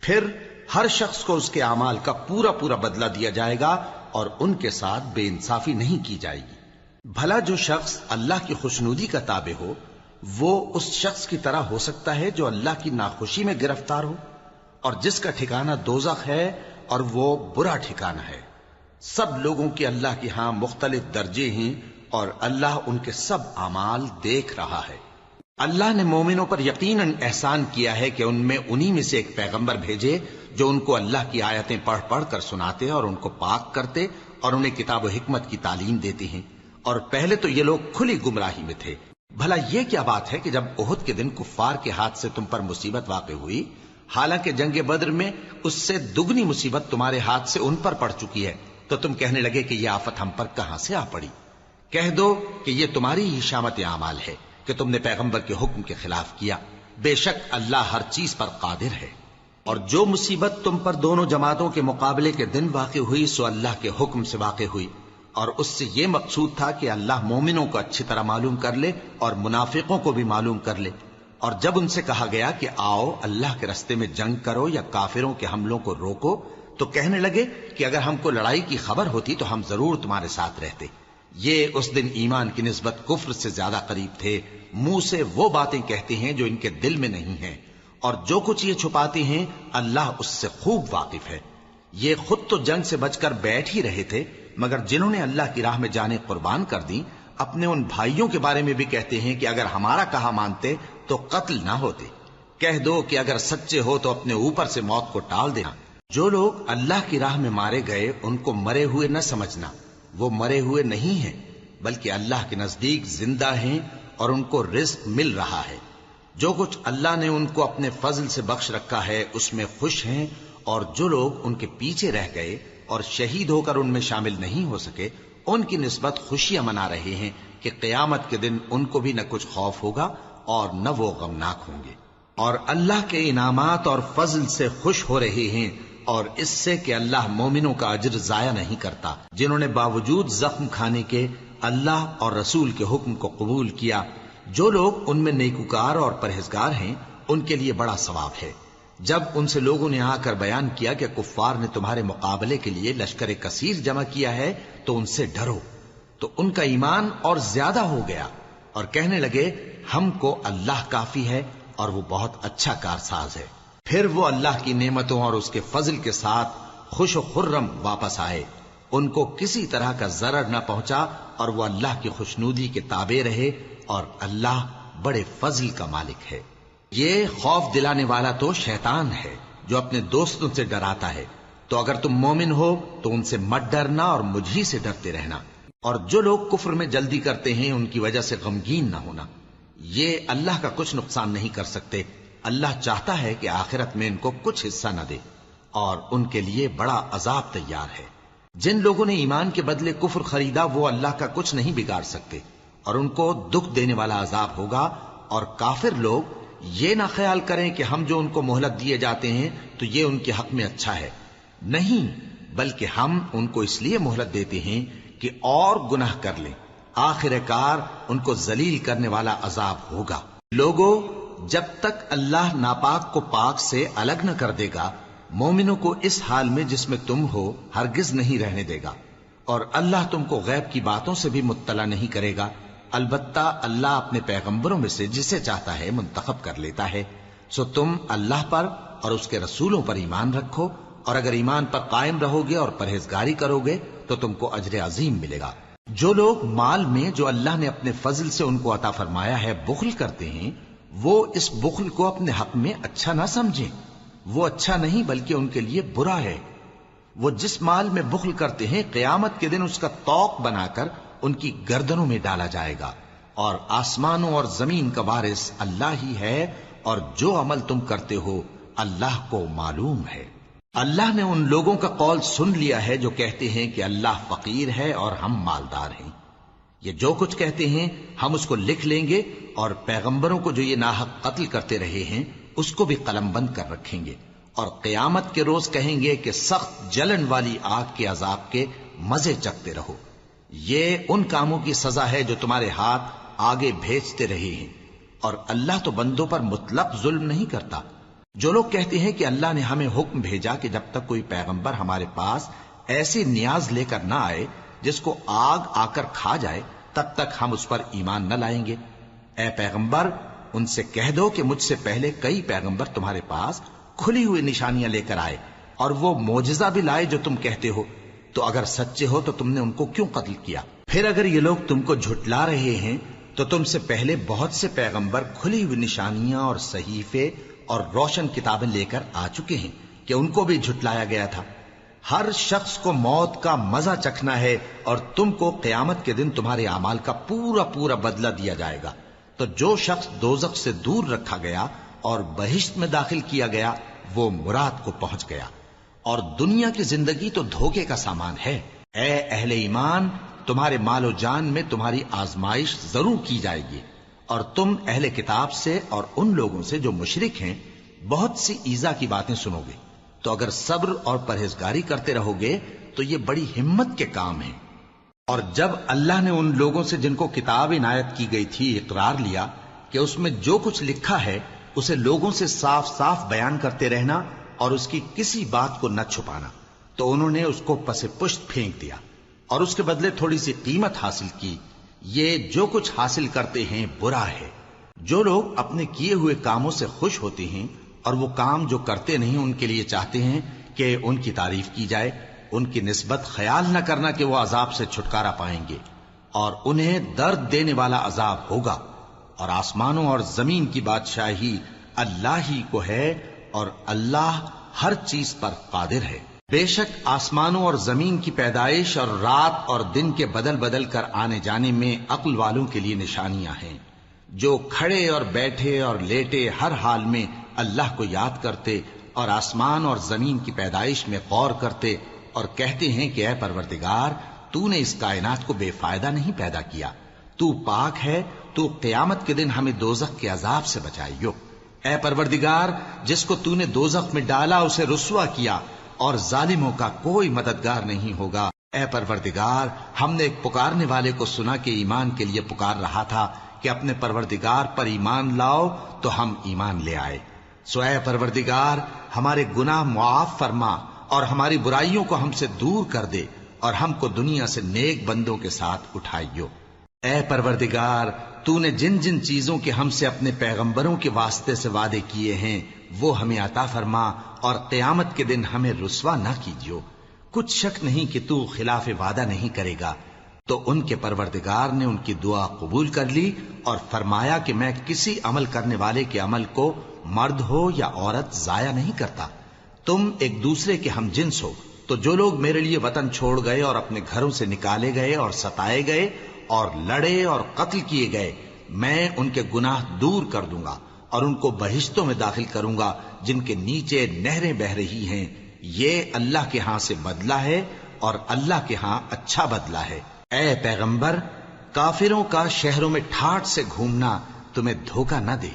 پھر ہر شخص کو اس کے اعمال کا پورا پورا بدلہ دیا جائے گا، اور ان کے ساتھ بے انصافی نہیں کی جائے گی۔ بھلا جو شخص اللہ کی خوشنودی کا تابع ہو وہ اس شخص کی طرح ہو سکتا ہے جو اللہ کی ناخوشی میں گرفتار ہو، اور جس کا ٹھکانہ دوزخ ہے اور وہ برا ٹھکانہ ہے۔ سب لوگوں کے اللہ کے ہاں مختلف درجے ہیں، اور اللہ ان کے سب اعمال دیکھ رہا ہے۔ اللہ نے مومنوں پر یقیناً احسان کیا ہے کہ ان میں انہی میں سے ایک پیغمبر بھیجے جو ان کو اللہ کی آیتیں پڑھ پڑھ کر سناتے اور ان کو پاک کرتے اور انہیں کتاب و حکمت کی تعلیم دیتے ہیں، اور پہلے تو یہ لوگ کھلی گمراہی میں تھے۔ بھلا یہ کیا بات ہے کہ جب احد کے دن کفار کے ہاتھ سے تم پر مصیبت واقع ہوئی، حالانکہ جنگ بدر میں اس سے دگنی مصیبت تمہارے ہاتھ سے ان پر پڑ چکی ہے، تو تم کہنے لگے کہ یہ آفت ہم پر کہاں سے آ پڑی؟ کہہ دو کہ یہ تمہاری ہی شامت اعمال ہے کہ تم نے پیغمبر کے حکم کے خلاف کیا، بے شک اللہ ہر چیز پر قادر ہے۔ اور جو مصیبت تم پر دونوں جماعتوں کے مقابلے کے دن واقع ہوئی سو اللہ کے حکم سے واقع ہوئی، اور اس سے یہ مقصود تھا کہ اللہ مومنوں کو اچھی طرح معلوم کر لے اور منافقوں کو بھی معلوم کر لے۔ اور جب ان سے کہا گیا کہ آؤ اللہ کے راستے میں جنگ کرو یا کافروں کے حملوں کو روکو، تو کہنے لگے کہ اگر ہم کو لڑائی کی خبر ہوتی تو ہم ضرور تمہارے ساتھ رہتے۔ یہ اس دن ایمان کی نسبت کفر سے زیادہ قریب تھے، منہ سے وہ باتیں کہتے ہیں جو ان کے دل میں نہیں ہیں، اور جو کچھ یہ چھپاتے ہیں اللہ اس سے خوب واقف ہے۔ یہ خود تو جنگ سے بچ کر بیٹھ ہی رہے تھے، مگر جنہوں نے اللہ کی راہ میں جانیں قربان کر دیں اپنے ان بھائیوں کے بارے میں بھی کہتے ہیں کہ اگر ہمارا کہا مانتے تو قتل نہ ہوتے۔ کہہ دو کہ اگر سچے ہو تو اپنے اوپر سے موت کو ٹال دینا۔ جو لوگ اللہ کی راہ میں مارے گئے ان کو مرے ہوئے نہ سمجھنا، وہ مرے ہوئے نہیں ہیں بلکہ اللہ کے نزدیک زندہ ہیں اور ان کو رزق مل رہا ہے۔ جو کچھ اللہ نے ان کو اپنے فضل سے بخش رکھا ہے اس میں خوش ہیں، اور جو لوگ ان کے پیچھے رہ گئے اور شہید ہو کر ان میں شامل نہیں ہو سکے ان کی نسبت خوشیاں منا رہے ہیں کہ قیامت کے دن ان کو بھی نہ کچھ خوف ہوگا اور نہ وہ غمناک ہوں گے، اور اللہ کے انعامات اور فضل سے خوش ہو رہے ہیں، اور اس سے کہ اللہ مومنوں کا اجر ضائع نہیں کرتا جنہوں نے باوجود زخم کھانے کے اللہ اور رسول کے حکم کو قبول کیا۔ جو لوگ ان میں نیکوکار اور پرہیزگار ہیں ان کے لیے بڑا ثواب ہے۔ جب ان سے لوگوں نے آ کر بیان کیا کہ کفار نے تمہارے مقابلے کے لیے لشکر کثیر جمع کیا ہے تو ان سے ڈرو، تو ان کا ایمان اور زیادہ ہو گیا اور کہنے لگے ہم کو اللہ کافی ہے اور وہ بہت اچھا کارساز ہے۔ پھر وہ اللہ کی نعمتوں اور اس کے فضل کے ساتھ خوش و خرم واپس آئے، ان کو کسی طرح کا ضرر نہ پہنچا اور وہ اللہ کی خوشنودی کے تابع رہے، اور اللہ بڑے فضل کا مالک ہے۔ یہ خوف دلانے والا تو شیطان ہے جو اپنے دوستوں سے ڈراتا ہے، تو اگر تم مومن ہو تو ان سے مت ڈرنا اور مجھ ہی سے ڈرتے رہنا، اور جو لوگ کفر میں جلدی کرتے ہیں ان کی وجہ سے غمگین نہ ہونا، یہ اللہ کا کچھ نقصان نہیں کر سکتے۔ اللہ چاہتا ہے کہ آخرت میں ان کو کچھ حصہ نہ دے، اور ان کے لیے بڑا عذاب تیار ہے۔ جن لوگوں نے ایمان کے بدلے کفر خریدا وہ اللہ کا کچھ نہیں بگاڑ سکتے، اور ان کو دکھ دینے والا عذاب ہوگا۔ اور کافر لوگ یہ نہ خیال کریں کہ ہم جو ان کو مہلت دیے جاتے ہیں تو یہ ان کے حق میں اچھا ہے، نہیں، بلکہ ہم ان کو اس لیے مہلت دیتے ہیں کہ اور گناہ کر لیں، آخر کار ان کو ذلیل کرنے والا عذاب ہوگا۔ لوگوں، جب تک اللہ ناپاک کو پاک سے الگ نہ کر دے گا مومنوں کو اس حال میں جس میں تم ہو ہرگز نہیں رہنے دے گا، اور اللہ تم کو غیب کی باتوں سے بھی مطلع نہیں کرے گا، البتہ اللہ اپنے پیغمبروں میں سے جسے چاہتا ہے منتخب کر لیتا ہے۔ سو تم اللہ پر اور اس کے رسولوں پر ایمان رکھو، اور اگر ایمان پر قائم رہو گے اور پرہیزگاری کرو گے تو تم کو اجر عظیم ملے گا۔ جو لوگ مال میں جو اللہ نے اپنے فضل سے ان کو عطا فرمایا ہے بخل کرتے ہیں، وہ اس بخل کو اپنے حق میں اچھا نہ سمجھیں، وہ اچھا نہیں بلکہ ان کے لیے برا ہے۔ وہ جس مال میں بخل کرتے ہیں قیامت کے دن اس کا طوق بنا کر ان کی گردنوں میں ڈالا جائے گا، اور آسمانوں اور زمین کا وارث اللہ ہی ہے، اور جو عمل تم کرتے ہو اللہ کو معلوم ہے۔ اللہ نے ان لوگوں کا قول سن لیا ہے جو کہتے ہیں کہ اللہ فقیر ہے اور ہم مالدار ہیں۔ یہ جو کچھ کہتے ہیں ہم اس کو لکھ لیں گے، اور پیغمبروں کو جو یہ ناحق قتل کرتے رہے ہیں اس کو بھی قلم بند کر رکھیں گے، اور قیامت کے روز کہیں گے کہ سخت جلن والی آگ کے عذاب کے مزے چکھتے رہو۔ یہ ان کاموں کی سزا ہے جو تمہارے ہاتھ آگے بھیجتے رہے ہیں، اور اللہ تو بندوں پر مطلق ظلم نہیں کرتا۔ جو لوگ کہتے ہیں کہ اللہ نے ہمیں حکم بھیجا کہ جب تک کوئی پیغمبر ہمارے پاس ایسی نیاز لے کر نہ آئے جس کو آگ آ کر کھا جائے تب تک ہم اس پر ایمان نہ لائیں گے، اے پیغمبر ان سے کہہ دو کہ مجھ سے پہلے کئی پیغمبر تمہارے پاس کھلی ہوئی نشانیاں لے کر آئے اور وہ معجزہ بھی لائے جو تم کہتے ہو، تو اگر سچے ہو تو تم نے ان کو کیوں قتل کیا؟ پھر اگر یہ لوگ تم کو جھٹلا رہے ہیں تو تم سے پہلے بہت سے پیغمبر کھلی ہوئی نشانیاں اور صحیفے اور روشن کتابیں لے کر آ چکے ہیں کہ ان کو بھی جھٹلایا گیا تھا۔ ہر شخص کو موت کا مزہ چکھنا ہے، اور تم کو قیامت کے دن تمہارے اعمال کا پورا پورا بدلہ دیا جائے گا۔ تو جو شخص دوزخ سے دور رکھا گیا اور بہشت میں داخل کیا گیا وہ مراد کو پہنچ گیا، اور دنیا کی زندگی تو دھوکے کا سامان ہے۔ اے اہل ایمان، تمہارے مال و جان میں تمہاری آزمائش ضرور کی جائے گی، اور تم اہل کتاب سے اور ان لوگوں سے جو مشرک ہیں بہت سی ایذا کی باتیں سنو گے، تو اگر صبر اور پرہیزگاری کرتے رہو گے تو یہ بڑی ہمت کے کام ہیں۔ اور جب اللہ نے ان لوگوں سے جن کو کتاب عنایت کی گئی تھی اقرار لیا کہ اس میں جو کچھ لکھا ہے اسے لوگوں سے صاف صاف بیان کرتے رہنا اور اس کی کسی بات کو نہ چھپانا، تو انہوں نے اس کو پس پشت پھینک دیا اور اس کے بدلے تھوڑی سی قیمت حاصل کی۔ یہ جو کچھ حاصل کرتے ہیں برا ہے۔ جو لوگ اپنے کیے ہوئے کاموں سے خوش ہوتے ہیں اور وہ کام جو کرتے نہیں ان کے لیے چاہتے ہیں کہ ان کی تعریف کی جائے، ان کی نسبت خیال نہ کرنا کہ وہ عذاب سے چھٹکارا پائیں گے، اور انہیں درد دینے والا عذاب ہوگا۔ اور آسمانوں اور زمین کی بادشاہی اللہ ہی کو ہے اور اللہ ہر چیز پر قادر ہے۔ بے شک آسمانوں اور زمین کی پیدائش اور رات اور دن کے بدل بدل کر آنے جانے میں عقل والوں کے لیے نشانیاں ہیں، جو کھڑے اور بیٹھے اور لیٹے ہر حال میں اللہ کو یاد کرتے اور آسمان اور زمین کی پیدائش میں غور کرتے اور کہتے ہیں کہ اے پروردگار، تو نے اس کائنات کو بے فائدہ نہیں پیدا کیا، تو پاک ہے، تو قیامت کے دن ہمیں دوزخ کے عذاب سے بچائیو۔ اے پروردگار، جس کو تو نے دوزخ میں ڈالا اسے رسوا کیا اور ظالموں کا کوئی مددگار نہیں ہوگا۔ اے پروردگار، ہم نے ایک پکارنے والے کو سنا کہ ایمان کے لیے پکار رہا تھا کہ اپنے پروردگار پر ایمان لاؤ، تو ہم ایمان لے آئے۔ سو اے پروردگار، ہمارے گناہ معاف فرما اور ہماری برائیوں کو ہم سے دور کر دے اور ہم کو دنیا سے نیک بندوں کے ساتھ اٹھائیو۔ اے پروردگار، تو نے جن جن چیزوں کے ہم سے اپنے پیغمبروں کے واسطے سے وعدے کیے ہیں وہ ہمیں عطا فرما اور قیامت کے دن ہمیں رسوا نہ کیجیو۔ کچھ شک نہیں کہ تو خلاف وعدہ نہیں کرے گا۔ تو ان کے پروردگار نے ان کی دعا قبول کر لی اور فرمایا کہ میں کسی عمل کرنے والے کے عمل کو مرد ہو یا عورت ضائع نہیں کرتا۔ تم ایک دوسرے کے ہم جنس ہو، تو جو لوگ میرے لیے وطن چھوڑ گئے اور اپنے گھروں سے نکالے گئے اور ستائے گئے اور لڑے اور قتل کیے گئے، میں ان کے گناہ دور کر دوں گا اور ان کو بہشتوں میں داخل کروں گا جن کے نیچے نہریں بہ رہی ہیں۔ یہ اللہ کے ہاں سے بدلہ ہے اور اللہ کے ہاں اچھا بدلہ ہے۔ اے پیغمبر، کافروں کا شہروں میں ٹھاٹ سے گھومنا تمہیں دھوکہ نہ دے،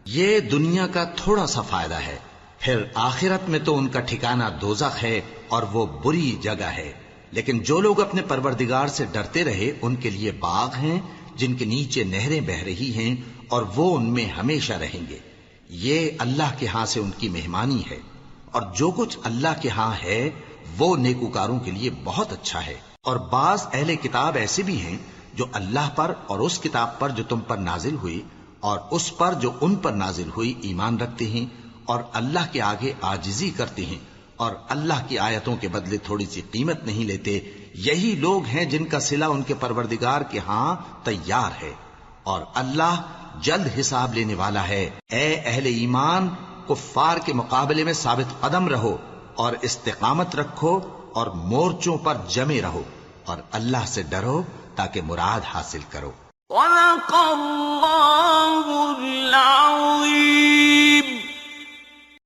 یہ دنیا کا تھوڑا سا فائدہ ہے، پھر آخرت میں تو ان کا ٹھکانہ دوزخ ہے اور وہ بری جگہ ہے۔ لیکن جو لوگ اپنے پروردگار سے ڈرتے رہے ان کے لیے باغ ہیں جن کے نیچے نہریں بہ رہی ہیں اور وہ ان میں ہمیشہ رہیں گے۔ یہ اللہ کے ہاں سے ان کی مہمانی ہے، اور جو کچھ اللہ کے ہاں ہے وہ نیکوکاروں کے لیے بہت اچھا ہے۔ اور بعض اہل کتاب ایسے بھی ہیں جو اللہ پر اور اس کتاب پر جو تم پر نازل ہوئی اور اس پر جو ان پر نازل ہوئی ایمان رکھتے ہیں اور اللہ کے آگے عاجزی کرتے ہیں اور اللہ کی آیتوں کے بدلے تھوڑی سی قیمت نہیں لیتے۔ یہی لوگ ہیں جن کا صلہ ان کے پروردگار کے ہاں تیار ہے، اور اللہ جلد حساب لینے والا ہے۔ اے اہل ایمان، کفار کے مقابلے میں ثابت قدم رہو اور استقامت رکھو اور مورچوں پر جمے رہو اور اللہ سے ڈرو تاکہ مراد حاصل کرو۔ صدق اللہ العظیم۔